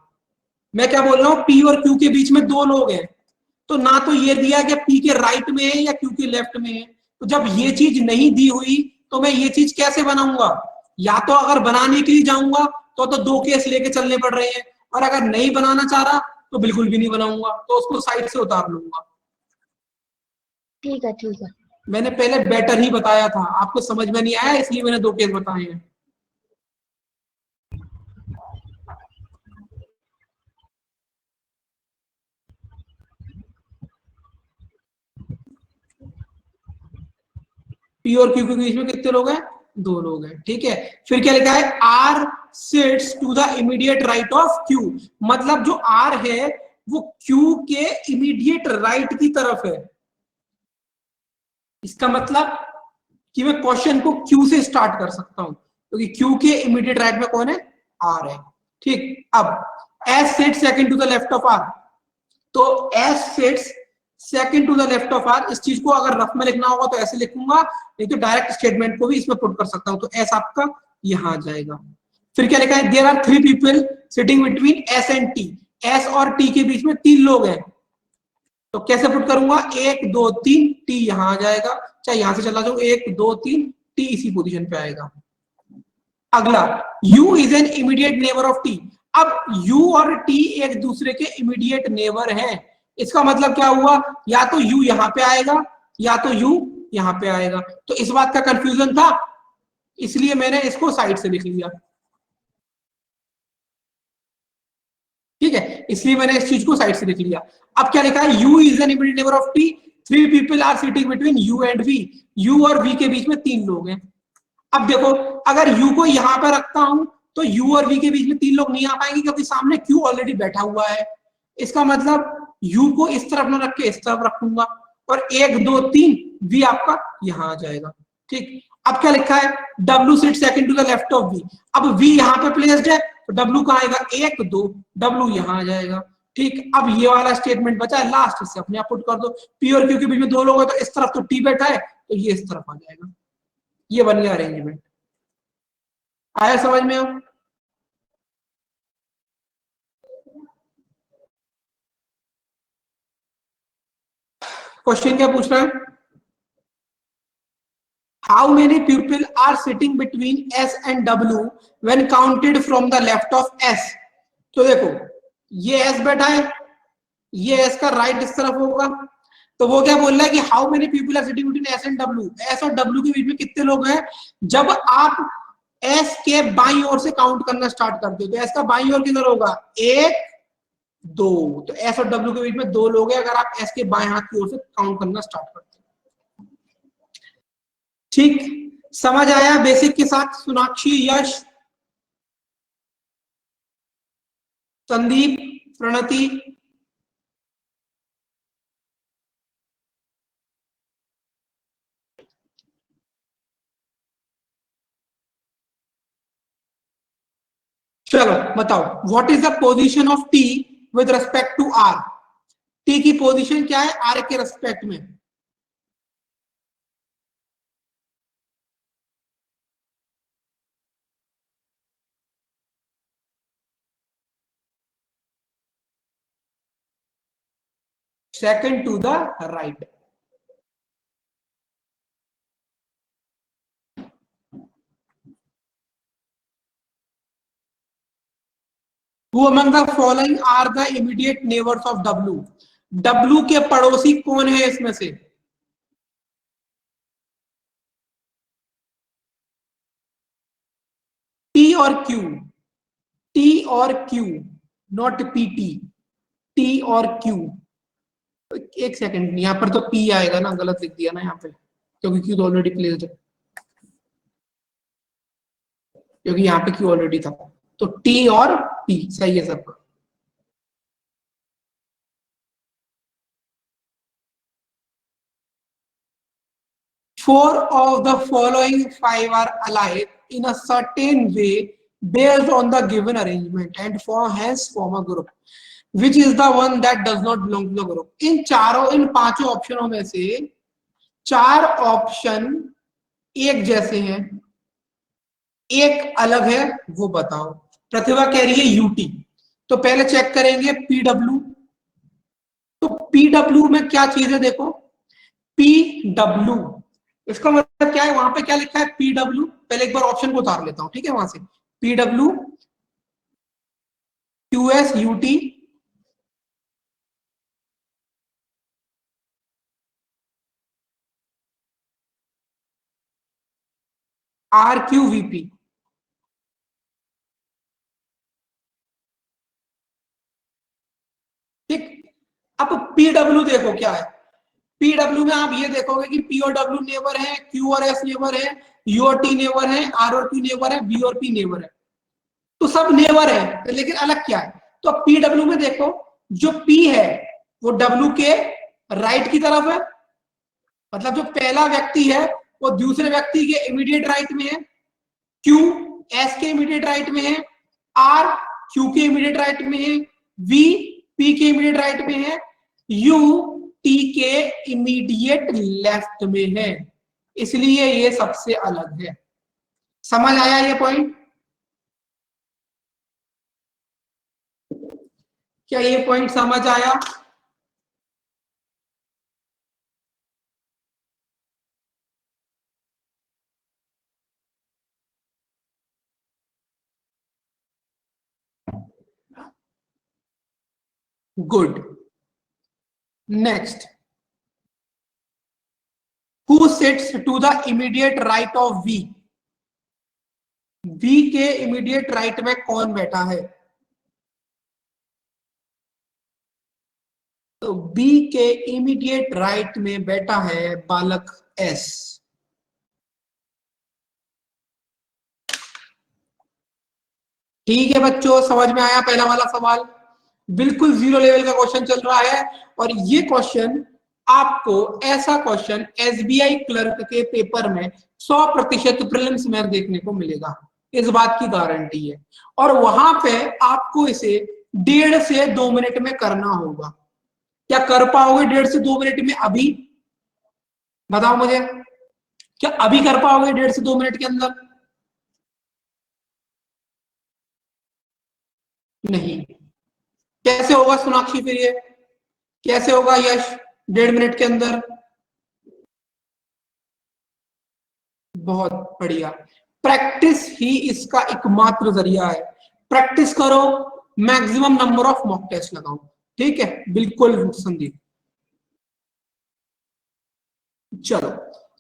मैं क्या बोल रहा हूँ, पी और क्यू के बीच में दो लोग हैं, तो ना तो ये दिया कि पी के राइट में है या क्यू के लेफ्ट में है, तो जब ये चीज नहीं दी हुई तो मैं ये चीज कैसे बनाऊंगा, या तो अगर बनाने के लिए जाऊंगा तो दो केस लेके चलने पड़ रहे हैं, और अगर नहीं बनाना चाह रहा तो बिल्कुल भी नहीं बनाऊंगा, तो उसको साइड से उतार लूंगा। ठीक है ठीक है। मैंने पहले बेटर ही बताया था, आपको समझ में नहीं आया इसलिए मैंने दो केस बताए हैं। पी और क्यू के बीच में कितने लोग हैं, दो लोग हैं, ठीक है। फिर क्या लिखा है, R sits to the immediate right of Q, मतलब जो आर है वो क्यू के इमीडिएट राइट की तरफ है, इसका मतलब कि मैं क्वेश्चन को क्यू से स्टार्ट कर सकता हूं, क्योंकि क्यू के इमीडिएट राइट में कौन है, आर है, ठीक। अब S sits second to the left of R, तो S sits second to the left of R, इस चीज को अगर रफ में लिखना होगा तो ऐसे लिखूंगा, नहीं तो डायरेक्ट स्टेटमेंट को भी इसमें पुट कर सकता हूं, तो एस आपका यहां आ जाएगा। फिर क्या लिखा है, there are 3 people sitting between S and T, S और टी के बीच में 3 लोग हैं, तो कैसे पुट करूंगा, 1 2 3, टी यहां आ जाएगा, चाहे यहां से चला जाऊं 1 2 3, टी इसी पोजीशन पे आएगा। अगला, u is an immediate neighbour of t, अब u और t एक दूसरे के इमीडिएट नेबर हैं, इसका मतलब क्या हुआ, या तो u यहां पे आएगा या तो u यहां पे आएगा, तो इस बात का कंफ्यूजन था इसलिए मैंने इसको साइड से लिख लिया, ठीक है, इसलिए मैंने इस चीज को साइड से लिख लिया। अब क्या लिखा है, u is an immediate neighbour of t, 3 people are sitting between u and v, u और v के बीच में 3 लोग हैं। अब देखो, अगर u को यहां पर रखता हूं तो u और v के बीच में 3 लोग नहीं आ पाएंगे, क्योंकि सामने q ऑलरेडी बैठा हुआ है, इसका मतलब u को इस तरफ ना रख के इस तरफ रखूंगा, और 1 2 3 v आपका यहां आ जाएगा। ठीक, अब क्या लिखा है, w sit second to the left of v। अब v यहां पे प्लेस्ड है तो w कहां आएगा, 1 2, w यहां आ जाएगा। ठीक, अब ये वाला स्टेटमेंट बचा है लास्ट, इससे अपने आप पुट कर दो। p और q के बीच में 2 लोग हैं तो इस तरफ तो t बैठा है तो ये इस तरफ आ जाएगा। ये बन गया अरेंजमेंट। आया समझ में? अब क्वेश्चन क्या पूछ रहा है, how many people are sitting between s and w when counted from the left of s। तो देखो ये s बैठा है, ये s का राइट इस तरफ होगा, तो वो क्या बोल रहा है कि how many people are sitting between s and w, s और w के बीच में कितने लोग हैं। जब आप s के बाईं ओर से काउंट करना स्टार्ट करते हो तो s का बाईं ओर किधर होगा, 1 2, तो s और w के बीच में 2 लोग हैं अगर आप s के बाएं हाथ की ओर से काउंट करना स्टार्ट करते हो। ठीक, समझ आया बेसिक के साथ? सोनाक्षी, यश, संदीप, प्रणति, चलो बताओ, what is the position of t with respect to r। t की पोजीशन क्या है r के रेस्पेक्ट में। Second to the right. Who among the following are the immediate neighbors of W? W के पड़ोसी कौन है इसमें से? T और Q, T और Q, नॉट PT, T और Q। एक सेकंड, यहां पर तो P आएगा ना, गलत लिख दिया ना यहाँ पे, क्योंकि Q तो ऑलरेडी प्लेस्ड है, क्योंकि यहाँ पे Q ऑलरेडी था, तो T और P सही है सबका। Four of the following 5 are alike in a certain way based on the given arrangement and hence form a group. Which is the one that does not belong to the group? इन पांचों ऑप्शनों में से 4 option एक जैसे हैं, एक अलग है, वो बताओ। प्रतिभा कह रही है यूटी, तो पहले चेक करेंगे पीडब्ल्यू। तो पीडब्ल्यू में क्या चीज है, देखो पीडब्ल्यू, इसका मतलब क्या है, वहां पे क्या लिखा है पीडब्ल्यू। पहले एक बार ऑप्शन को उतार लेता हूं, ठीक है, वहां से पीडब्ल्यू क्यूएस यूटी RQVP। ठीक, अब पीडब्ल्यू देखो क्या है, पीडब्ल्यू में आप ये देखोगे कि पी और डब्ल्यू नेबर है, क्यू और एस नेबर है, यू और टी नेबर है, आर और क्यू नेबर है, बी और पी नेबर है, तो सब नेबर है, लेकिन अलग क्या है। तो पीडब्ल्यू में देखो जो पी है वो डब्ल्यू के राइट की तरफ है, मतलब जो पहला व्यक्ति है वो दूसरे व्यक्ति के इमीडिएट राइट में है, क्यू एस के इमीडिएट राइट में है, आर क्यू के इमीडिएट राइट में है, वी पी के इमीडिएट राइट में है, यू टी के इमीडिएट लेफ्ट में है, इसलिए ये सबसे अलग है। समझ आया ये पॉइंट? क्या ये पॉइंट समझ आया? Good. Next, who sits to the immediate right of V. V के इमीडिएट राइट में कौन बैठा है? तो बी के इमीडिएट राइट में बैठा है बालक एस। ठीक है बच्चों, समझ में आया पहला वाला सवाल? बिल्कुल जीरो लेवल का क्वेश्चन चल रहा है, और ये क्वेश्चन आपको ऐसा क्वेश्चन एसबीआई क्लर्क के पेपर में 100% प्रीलिम्स में देखने को मिलेगा, इस बात की गारंटी है। और वहां पे आपको इसे 1.5 से 2 मिनट में करना होगा। क्या कर पाओगे 1.5 से 2 मिनट में? अभी बताओ मुझे, क्या अभी कर पाओगे 1.5 से 2 मिनट के अंदर? नहीं। कैसे होगा सोनाक्षी फिर ये, कैसे होगा यश 1.5 मिनट के अंदर? बहुत बढ़िया, प्रैक्टिस ही इसका एकमात्र जरिया है। प्रैक्टिस करो, maximum number of mock test लगाओ, ठीक है? बिल्कुल संदीप। चलो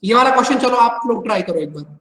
ये वाला क्वेश्चन, चलो आप लोग ट्राई करो एक बार।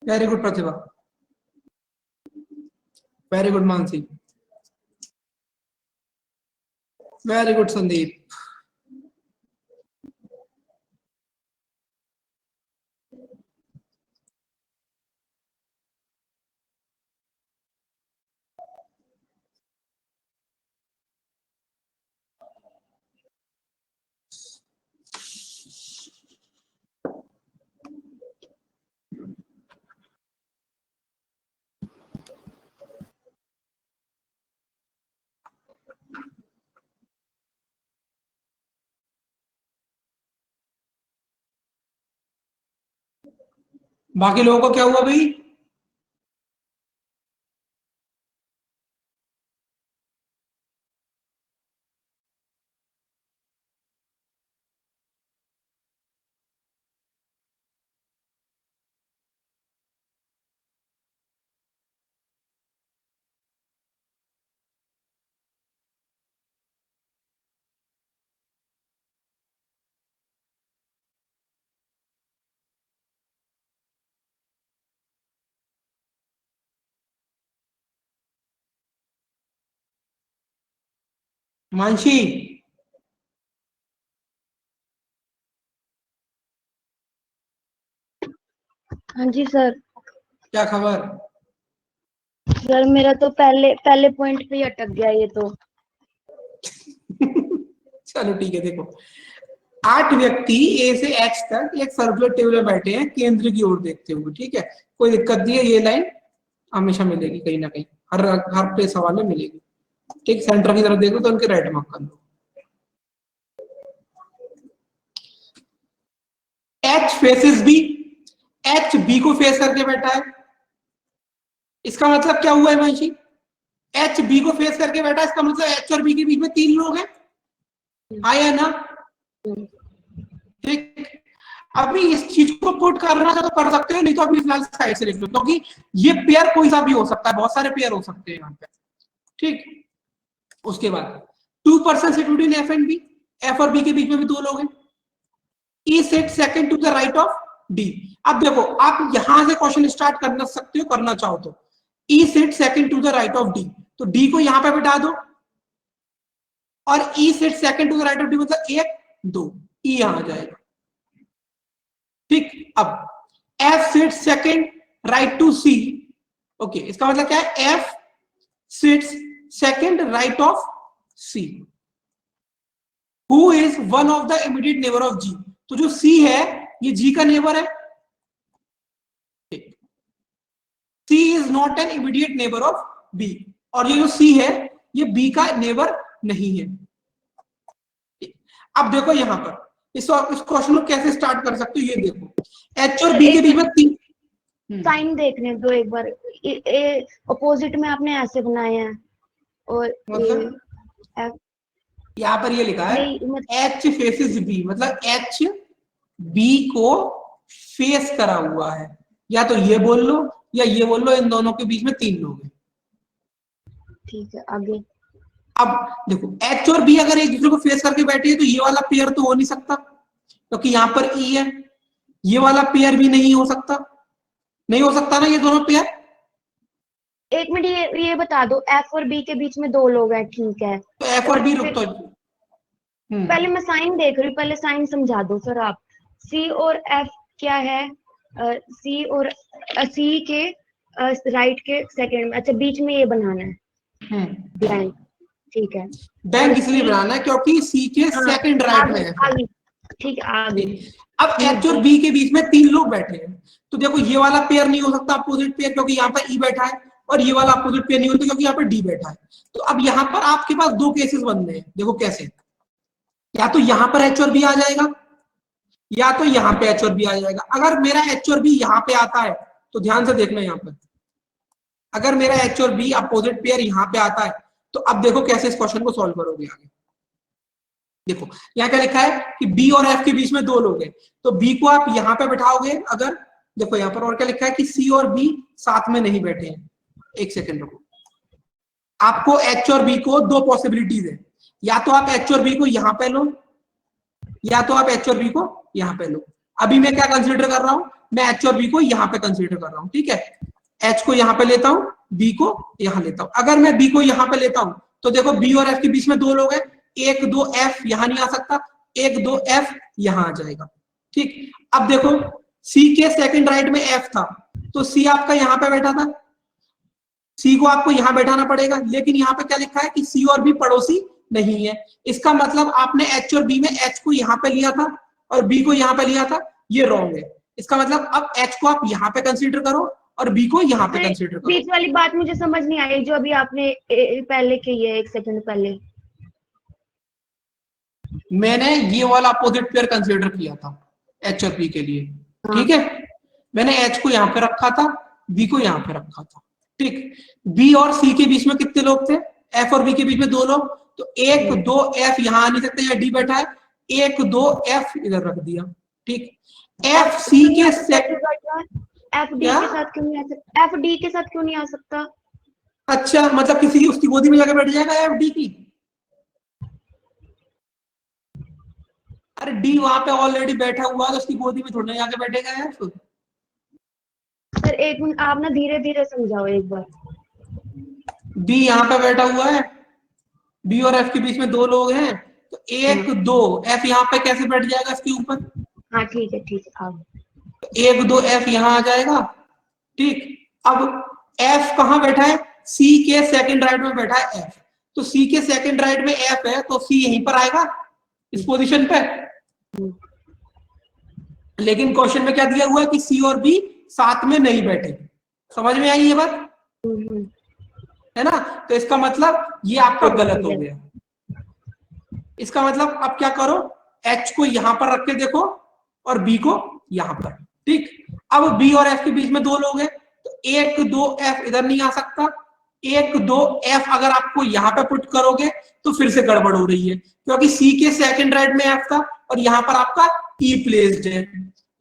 Very good Pratibha, very good Mansi, very good Sandeep. बाकी लोगों को क्या हुआ भाई? मानसी, हाँ जी सर। क्या खबर? सर मेरा तो पहले पहले पॉइंट पे ही अटक गया ये तो। चलो ठीक है, देखो 8 व्यक्ति ए से एच तक एक सर्कुलर टेबल में बैठे हैं केंद्र की ओर देखते हुए, ठीक है? कोई दिक्कत नहीं है, ये लाइन हमेशा मिलेगी कहीं ना कहीं, हर प्लेस सवाल में मिलेगी। ठीक, सेंटर की तरफ देखो तो उनके राइट मार्क कर लो। H faces B, H B को फेस करके बैठा है, इसका मतलब क्या हुआ हिमांशी? एच बी को फेस करके बैठा है, इसका मतलब एच और बी के बीच में 3 लोग हैं, आया ना? ठीक, अभी इस चीज को पुट करना तो कर सकते हो, नहीं तो अभी फिलहाल साइड से लिख लो, क्योंकि ये पेयर कोई सा भी हो सकता है, बहुत सारे पेयर हो सकते हैं यहाँ पे। ठीक, उसके बाद 2% sit between F and B, F और बी के बीच में भी 2 लोग हैं। E sit second to the right of D. अब देखो, आप यहां से क्वेश्चन स्टार्ट करना सकते हो, करना चाहो तो। E sit second to the right of D, तो डी को यहां पे बिठा दो, और E sit second to the right of D मतलब 1 2, ई यहां आ जाएगा। ठीक, अब F sit second right to C, okay, इसका मतलब क्या है? F sits second right of C, who is one of the immediate neighbour of G. तो जो सी है ये जी का नेबर है, C is not an immediate neighbour of B, और ये जो सी है ये बी का नेबर नहीं है। अब देखो यहां पर इस क्वेश्चन को कैसे स्टार्ट कर सकते हो, ये देखो, एच और बी के बीच में 3 साइन देखने दो एक बार, अपोजिट में आपने ऐसे बनाए हैं, और मतलब यहाँ पर ये लिखा है एच फेसेस बी, मतलब एच बी को फेस करा हुआ है, या तो ये बोल लो या ये बोल लो, इन दोनों के बीच में 3 लोग हैं। ठीक है, आगे। अब देखो, एच और बी अगर एक दूसरे को फेस करके बैठे हैं तो ये वाला पेयर तो हो नहीं सकता, क्योंकि यहाँ पर ई है, ये वाला पेयर भी नहीं हो सकता, नहीं हो सकता ना ये दोनों पेयर। एक मिनट, ये बता दो, एफ और बी के बीच में 2 लोग हैं, ठीक है, तो एफ और बी, रुक तो पहले मैं साइन देख रही हूँ, पहले साइन समझा दो सर आप। सी और एफ क्या है? सी और सी के राइट के सेकंड में, अच्छा बीच में ये बनाना है ब्लैंक, ठीक है। बैंक इसलिए बनाना है क्योंकि सी के सेकंड राइट में है। आगे, ठीक है, आगे। अब एच और बी के बीच में 3 लोग बैठे हैं, तो देखो ये वाला पेयर नहीं हो सकता अपोजिट पेयर, क्योंकि यहाँ पर ई बैठा है, और ये वाला अपोजिट पेयर नहीं होता क्योंकि यहाँ पर डी बैठा है। तो अब यहाँ पर आपके पास 2 केसेस बन रहे हैं, देखो कैसे, या तो यहाँ पर एच और बी आ जाएगा, या तो यहाँ पे एच और बी आ जाएगा। अगर मेरा एच और बी यहाँ पे आता है तो ध्यान से देखना, यहाँ पर अगर मेरा एच और बी अपोजिट पेयर यहाँ पे आता है, तो अब देखो कैसे इस क्वेश्चन को सॉल्व करोगे आगे। देखो यहाँ क्या लिखा है कि बी और एफ के बीच में 2 लोग हैं, तो बी को आप यहाँ पे बैठाओगे। अगर देखो यहाँ पर और क्या लिखा है कि सी और बी साथ में नहीं बैठे हैं, एक सेकेंड रुको, आपको एच और बी को 2 पॉसिबिलिटीज है, या तो आप एच और बी को यहाँ पे लो, या तो आप एच और बी को यहाँ पे लो। अभी मैं क्या कंसीडर कर रहा हूं, मैं एच और बी को यहाँ पे कंसीडर कर रहा हूं, ठीक है। एच को यहाँ पे लेता हूं, बी को यहाँ लेता हूं। अगर मैं बी को यहाँ पे लेता हूं तो देखो बी और एफ के बीच में 2 लोग हैं, 1 2 एफ यहाँ नहीं आ सकता, 1 2 एफ यहाँ आ जाएगा। ठीक, अब देखो सी के सेकंड राइट में एफ था, तो सी आपका यहाँ पे बैठा था, सी को आपको यहाँ बैठाना पड़ेगा, लेकिन यहाँ पे क्या लिखा है कि सी और बी पड़ोसी नहीं है। इसका मतलब आपने एच और बी में एच को यहाँ पे लिया था और बी को यहाँ पे लिया था, ये रॉन्ग है। इसका मतलब अब एच को आप यहाँ पे कंसीडर करो और बी को यहाँ पे कंसीडर करो। बीच वाली बात मुझे समझ नहीं आई जो अभी आपने पहले की है, 1 सेकंड पहले। मैंने ये वाला अपोजिट पेयर कंसीडर किया था एच और बी के लिए, ठीक है। मैंने एच को यहाँ पे रखा था, बी को यहाँ पे रखा था, ठीक। बी और सी के बीच में कितने लोग थे? एफ और बी के बीच में 2 लोग, तो 1 2 एफ यहाँ आ नहीं सकते, यहाँ डी बैठा है, 1 2 एफ इधर रख दिया, ठीक। एफ सी के एफ डी के साथ क्यों नहीं आ सकता? एफ डी के साथ क्यों नहीं आ सकता? अच्छा, मतलब किसी की उसकी गोदी में जाकर बैठ जाएगा एफ डी की? अरे डी वहां पे ऑलरेडी बैठा हुआ है, तो उसकी गोदी में थोड़ा जाके बैठेगा एफ। सर एक मिनट, आप ना धीरे धीरे समझाओ एक बार। बी यहाँ पे बैठा हुआ है, बी और एफ के बीच में 2 लोग हैं, तो 1 2 एफ यहाँ पे कैसे बैठ जाएगा इसके ऊपर? हाँ ठीक है, ठीक है, आप 1 2 एफ यहाँ आ जाएगा, ठीक। अब एफ कहाँ बैठा है? सी के सेकंड राइट में बैठा है एफ, तो सी के सेकंड राइट में एफ है, तो सी यहीं पर आएगा इस पोजीशन पे। लेकिन क्वेश्चन में क्या दिया हुआ है कि सी और बी साथ में नहीं बैठे। समझ में आई ये बात? है ना। तो इसका मतलब ये आपका गलत हो गया। इसका मतलब अब क्या करो, H को यहां पर रख के देखो और B को यहां पर, ठीक। अब B और F के बीच में दो लोग हैं, तो 1 2 F इधर नहीं आ सकता, 1 2 F अगर आपको यहां पे पुट करोगे तो फिर से गड़बड़ हो रही है, क्योंकि C के सेकंड राइट में F था और यहां पर आपका E प्लेस्ड है।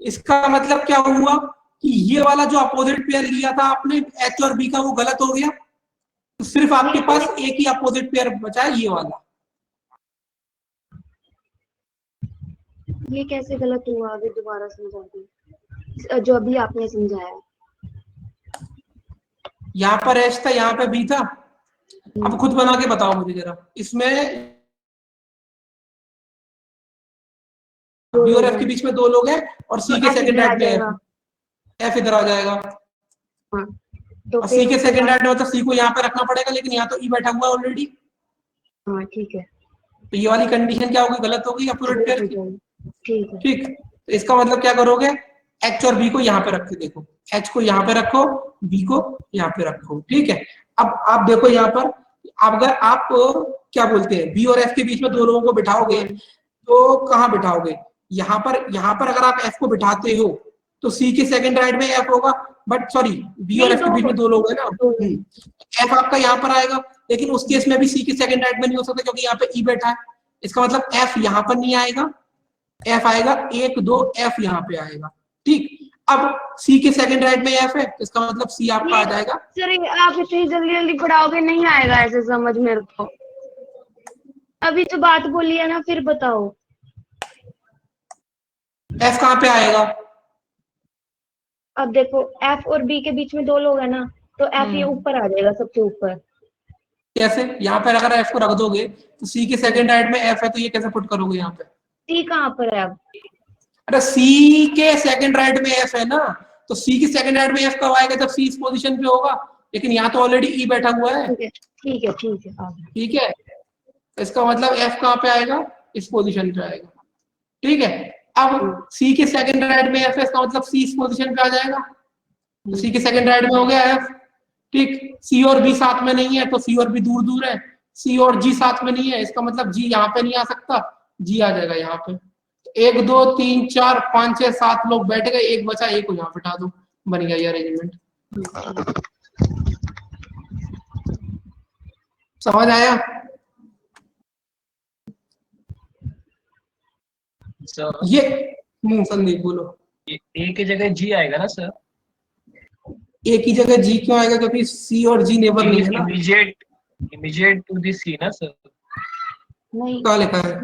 इसका मतलब क्या हुआ कि ये वाला जो अपोजिट पेयर लिया था आपने H और B का, वो गलत हो गया। तो सिर्फ आपके पास एक ही अपोजिट पेयर बचा है, ये वाला। ये कैसे गलत हुआ, अभी दोबारा समझा दो जो अभी आपने समझाया। यहाँ पर H था, यहाँ पे B था। अब खुद बना के बताओ मुझे जरा, इसमें B और F के बीच में दो लोग हैं और C के सेकंड राइट में F इधर आ जाएगा। तो और C के सेकंड राइट में मतलब C को यहाँ पे रखना पड़ेगा, लेकिन यहाँ तो E बैठा हुआ है ऑलरेडी। हाँ ठीक है, तो ये वाली कंडीशन क्या होगी, गलत होगी अपोजिट पेयर की। ठीक है। ठीक, तो इसका मतलब क्या करोगे, H और B को यहाँ पे रख के देखो, H को यहाँ पे रखो, B को यहाँ पे रखो, ठीक है। अब आप देखो यहाँ पर, अगर आप क्या बोलते हैं B और F के बीच में दो लोगों को बिठाओगे तो कहाँ बिठाओगे, यहाँ पर अगर आप F को बिठाते हो तो C के सेकंड राइट में F होगा, बट सॉरी B और F के बीच में दो लोग हैं ना, F आपका यहाँ पर आएगा, लेकिन उस केस में भी C के सेकंड राइट में नहीं हो सकता क्योंकि यहाँ पे E बैठा है। इसका मतलब F यहाँ पर नहीं आएगा, F आएगा 1 2 F यहाँ पे आएगा, ठीक। अब C के सेकंड राइट में F है, इसका मतलब C आपका आ जाएगा। सर आप इतनी जल्दी जल्दी पढ़ाओगे, नहीं आएगा ऐसे समझ मेरे को। अभी तो बात बोली है ना, फिर बताओ। F कहाँ पे आएगा, अब देखो F और B के बीच में दो लोग है ना, तो F ये ऊपर आ जाएगा, सबसे ऊपर। कैसे, यहाँ पर अगर F को रख दोगे तो C के सेकंड राइट में F है, तो ये कैसे पुट करोगे यहाँ पे। C कहाँ पर है अब, अरे C के सेकंड राइट में F है ना, तो C के सेकंड राइट में F कब आएगा, जब C इस पोजीशन पे होगा, लेकिन यहाँ तो ऑलरेडी E बैठा हुआ है। ठीक है ठीक है, इसका मतलब F कहाँ पे आएगा, इस पोजीशन पे आएगा, ठीक है। अब C के सेकंड राइट में F है, इसका मतलब C इस पोजीशन पे आ जाएगा, तो C के सेकंड राइट में हो गया F, ठीक। C और B साथ में नहीं है, तो C और B दूर दूर है, C और G साथ में नहीं है, इसका मतलब G यहाँ पे नहीं आ सकता, G आ जाएगा यहाँ पे। 1 2 3 4 5 6 7 लोग बैठ गए, एक बचा, एक को यहाँ बिठा दो, बन गया ये अरेंजमेंट। समझ आया सर? ये संदीप बोलो। ए की जगह जी आएगा ना सर? ए की जगह जी क्यों आएगा, क्योंकि सी और जी नेबर नहीं है ना। इमीडिएट टू द सी ना सर? नहीं, क्या लिखा है,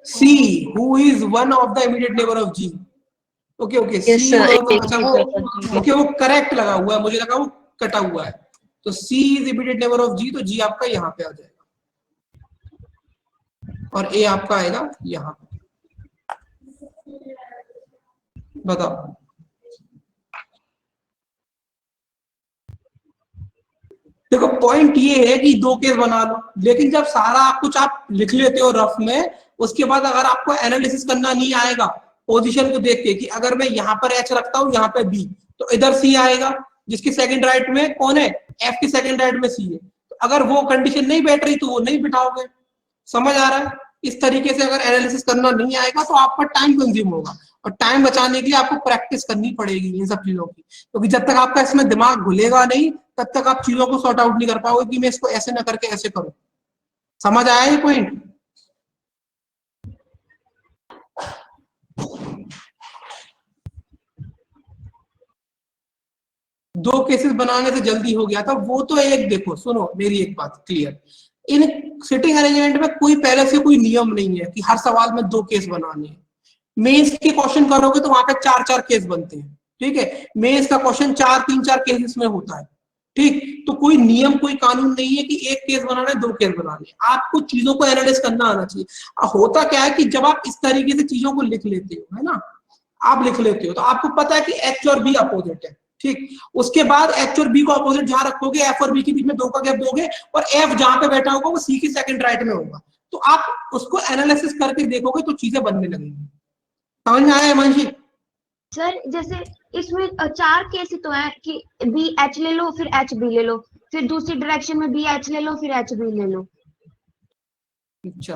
सी who is one of the immediate neighbour of G. Okay okay, C okay, वो करेक्ट लगा हुआ है, मुझे लगा वो कटा हुआ है। तो सी is immediate neighbour of G, तो जी आपका यहाँ पे आ जाएगा और ए आपका आएगा यहाँ पे। बताओ, देखो पॉइंट ये है कि दो केस बना लो, लेकिन जब सारा कुछ आप लिख लेते हो रफ में, उसके बाद अगर आपको एनालिसिस करना नहीं आएगा पोजीशन को देख के कि अगर मैं यहाँ पर H रखता हूँ, यहाँ पे B, तो इधर C आएगा, जिसके सेकंड राइट में कौन है, F के सेकंड राइट में C है। तो अगर वो कंडीशन नहीं बैठ रही तो वो नहीं बिठाओगे। समझ आ रहा है। इस तरीके से अगर एनालिसिस करना नहीं आएगा तो आपका टाइम कंज्यूम होगा, और टाइम बचाने के लिए आपको प्रैक्टिस करनी पड़ेगी इन सब चीजों की, क्योंकि जब तक आपका इसमें दिमाग घुलेगा नहीं तब तक आप चीजों को सॉर्ट आउट नहीं कर पाओगे कि मैं इसको ऐसे ना करके ऐसे करूं। समझ आया ये पॉइंट? दो केसेस बनाने से जल्दी हो गया था वो तो। एक देखो, सुनो मेरी एक बात क्लियर, इन सिटिंग अरेंजमेंट में कोई पहले से कोई नियम नहीं है कि हर सवाल में दो केस बनाने हैं। मेंस के क्वेश्चन करोगे तो वहां पे 4-4 केस बनते हैं, ठीक है। मेंस का क्वेश्चन 3-4 केसेस में होता है, ठीक। तो कोई नियम कोई कानून नहीं है कि एक केस बनाना है, दो केस बनाने हैं। आपको चीजों को एनालाइज करना आना चाहिए। होता क्या है कि जब आप इस तरीके से चीजों को लिख लेते हो, है ना, आप लिख लेते हो तो आपको पता है कि H और B अपोजिट है, ठीक। उसके बाद H और B को अपोजिट जहां रखोगे, F और B के बीच में 2 का गैप दोगे, और F जहां पे बैठा होगा वो C के सेकंड राइट में होगा। तो आप उसको एनालिसिस करके देखोगे तो चीजें बनने लगेंगी। समझ में आया हिमांशी? सर जैसे इसमें चार केस ही तो है कि बी एच ले लो फिर एच बी ले लो, फिर दूसरी डायरेक्शन में बी एच ले लो फिर एच बी ले लो। अच्छा,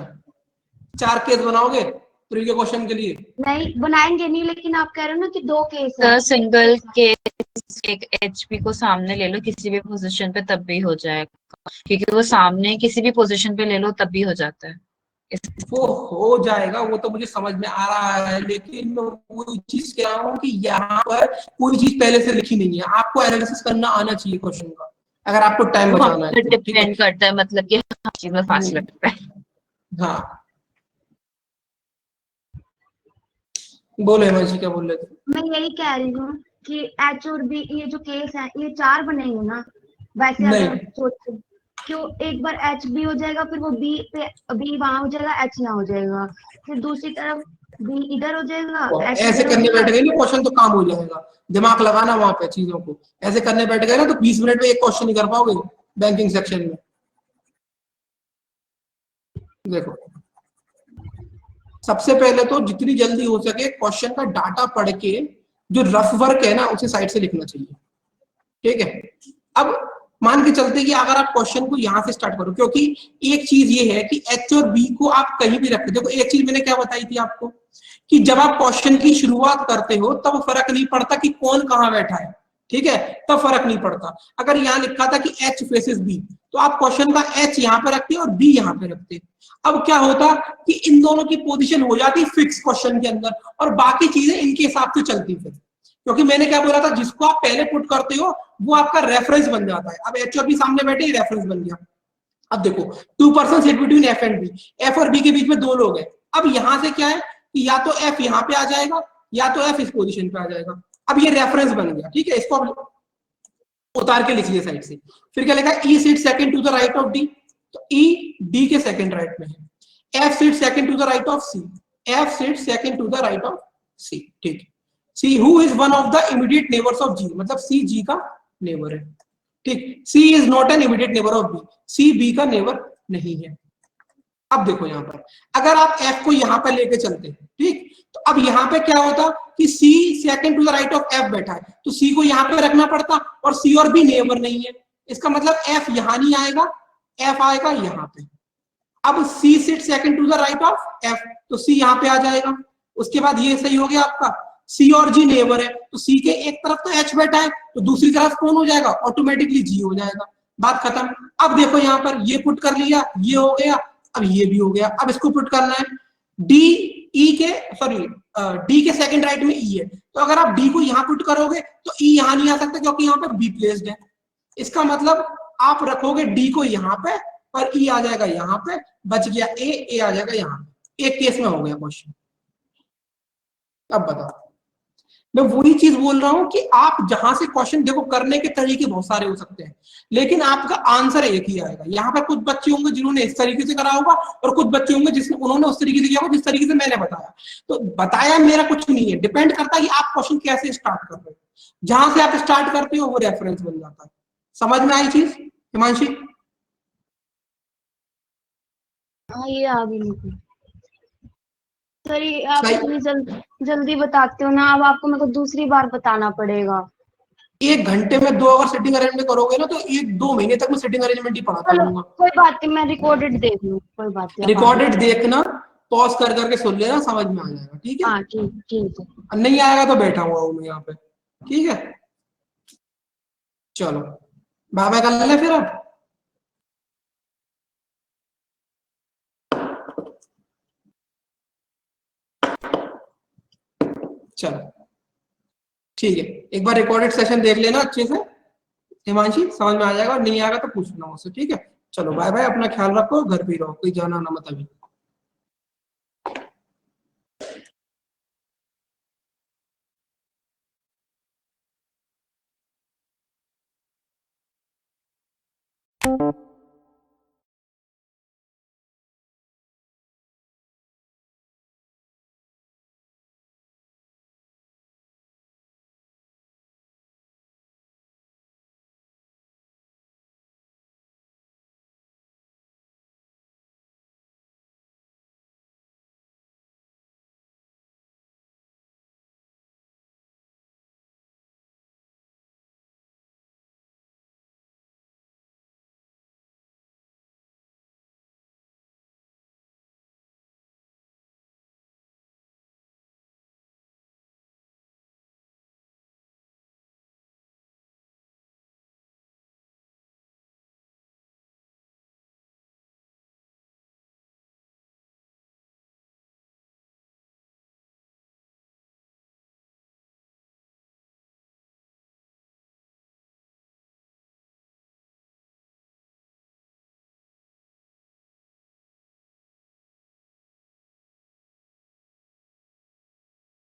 4 केस बनाओगे प्री के क्वेश्चन के लिए? नहीं बनाएंगे नहीं, लेकिन आप कह रहे हो ना कि 2 केस है। सर सिंगल केस एक एचपी को सामने ले लो किसी भी पोजीशन पे तब भी हो जाएगा, क्योंकि वो सामने किसी भी पोजीशन पे ले लो तब भी हो जाता है। वो हो जाएगा, वो तो मुझे समझ में आ रहा है, लेकिन मैं वही चीज कह रहा हूँ कि यहाँ पर कोई चीज पहले से लिखी नहीं है, आपको एनालिसिस करना आना चाहिए क्वेश्चन का, अगर आपको टाइम वो हम बचाना है पर तो, ठीक है? डिपेंड करता है, मतलब कि हर चीज में फास्ट लगता है। हाँ बोलो हिमांशी, क्या बोल रहे थे? मैं यही कह रही हूँ कि एच और बी ये जो केस है ये 4 बनेंगे ना, वैसे नहीं, अगर सोचो क्यों एक बार एच बी हो जाएगा फिर वो बी पे बी वहां हो जाएगा एच यहाँ हो जाएगा, फिर दूसरी तरफ बी इधर हो जाएगा तो एच ऐसे इधर हो करने बैठ जाएगा। गए ना क्वेश्चन तो काम हो जाएगा, दिमाग लगाना वहां पे चीजों को, ऐसे करने बैठ गए ना तो 20 मिनट में एक क्वेश्चन नहीं कर पाओगे बैंकिंग सेक्शन में। देखो, सबसे पहले तो जितनी जल्दी हो सके क्वेश्चन का डाटा पढ़ के जो रफ वर्क है ना उसे साइड से लिखना चाहिए, ठीक है? अब मान के चलते कि अगर आप क्वेश्चन को यहां से स्टार्ट करो, क्योंकि एक चीज ये है कि एच और बी को आप कहीं भी रखते, देखो एक चीज मैंने क्या बताई थी आपको कि जब आप क्वेश्चन की शुरुआत करते हो तब फर्क नहीं पड़ता कि कौन कहां बैठा है, ठीक है? तब फर्क नहीं पड़ता। अगर यहाँ लिखा था कि एच फेसेस बी, तो आप क्वेश्चन का एच यहाँ पे रखते और बी यहाँ पे रखते। अब क्या होता कि इन दोनों की पोजीशन हो जाती फिक्स क्वेश्चन के अंदर, और बाकी चीजें इनके हिसाब से चलती फिर, क्योंकि मैंने क्या बोला था, जिसको आप पहले पुट करते हो वो आपका रेफरेंस बन जाता है। अब एच और बी सामने बैठे, रेफरेंस बन गया। अब देखो, 2 person sit between F and B, F और बी के बीच में 2 लोग हैं। अब यहां से क्या है कि या तो एफ यहाँ पे आ जाएगा या तो एफ इस पोजीशन पे आ जाएगा। अब ये रेफरेंस बन गया, ठीक है? इसको अब उतार के लिखिए साइड से। फिर क्या लिखा, E sit second to the right of D, तो ई डी के सेकंड राइट में है। F sit second to the right of C, F sit second to the right of C, ठीक है? सी who is one of the immediate neighbours of G, मतलब C G का neighbour है, ठीक? C is not an immediate neighbour of B, C B का neighbour नहीं है। अब देखो यहां पर अगर आप एफ को यहां पर लेके चलते हैं, ठीक, तो अब यहां पे क्या होता कि C second to the right of F बैठा है, तो सी को यहां पे रखना पड़ता, और सी और बी नेबर नहीं है, इसका मतलब एफ यहां नहीं आएगा, एफ आएगा यहां पे। अब C sit second to the right of F, तो सी यहां पे आ जाएगा। उसके बाद ये सही हो गया आपका, सी और जी नेबर है, तो सी के एक तरफ तो एच बैठा है तो दूसरी तरफ कौन हो जाएगा, ऑटोमेटिकली जी हो जाएगा, बात खत्म। अब देखो यहां पर ये पुट कर लिया, ये हो गया, अब ये भी हो गया। अब इसको पुट करना है, डी ई के सॉरी डी के सेकंड राइट में ई है, तो अगर आप डी को यहां पुट करोगे तो ई यहां नहीं आ सकता क्योंकि यहां पर बी प्लेस्ड है। इसका मतलब आप रखोगे डी को यहां पे और ई आ जाएगा यहां पे, बच गया ए आ जाएगा यहां पे। एक केस में हो गया क्वेश्चन। अब बताओ, मैं वही चीज बोल रहा हूं कि आप जहां से क्वेश्चन देखो, करने के तरीके बहुत सारे हो सकते हैं लेकिन आपका आंसर एक ही आएगा। यहाँ पर कुछ बच्चे होंगे जिन्होंने इस तरीके से करा होगा और कुछ बच्चे होंगे जिसने उन्होंने उस तरीके से किया होगा जिस तरीके से मैंने बताया। तो बताया मेरा कुछ नहीं है, डिपेंड करता है कि आप क्वेश्चन कैसे स्टार्ट कर रहे हो। जहां से आप स्टार्ट करते हो वो रेफरेंस बन जाता है। समझ में आई चीज हिमांशी? हाँ ये आ गई मुझे। सर ये आप सही। इतनी जल्दी बताते हो ना, अब आपको मेरे को दूसरी बार बताना पड़ेगा। 1 घंटे में 2 अगर सिटिंग अरेंजमेंट करोगे ना तो 1-2 महीने तक मैं सिटिंग अरेंजमेंट ही पढ़ाता चलो रहूंगा। कोई बात नहीं, मैं रिकॉर्डेड देख लूँ, कोई बात नहीं अब आगे। रिकॉर्डेड देखना, पॉज कर करके सुन लेना, समझ में आ जाएगा, ठीक है? हाँ ठीक ठीक है। नहीं आएगा तो बैठा हुआ हूं मैं यहाँ पे, ठीक है? चलो बाय बाय कर ले फिर अब। चलो ठीक है, एक बार रिकॉर्डेड सेशन देख लेना अच्छे से हिमांशी, समझ में आ जाएगा, और नहीं आएगा तो पूछना मुझसे, ठीक है? चलो बाय बाय, अपना ख्याल रखो, घर पे ही रहो, कोई जाना ना मत अभी।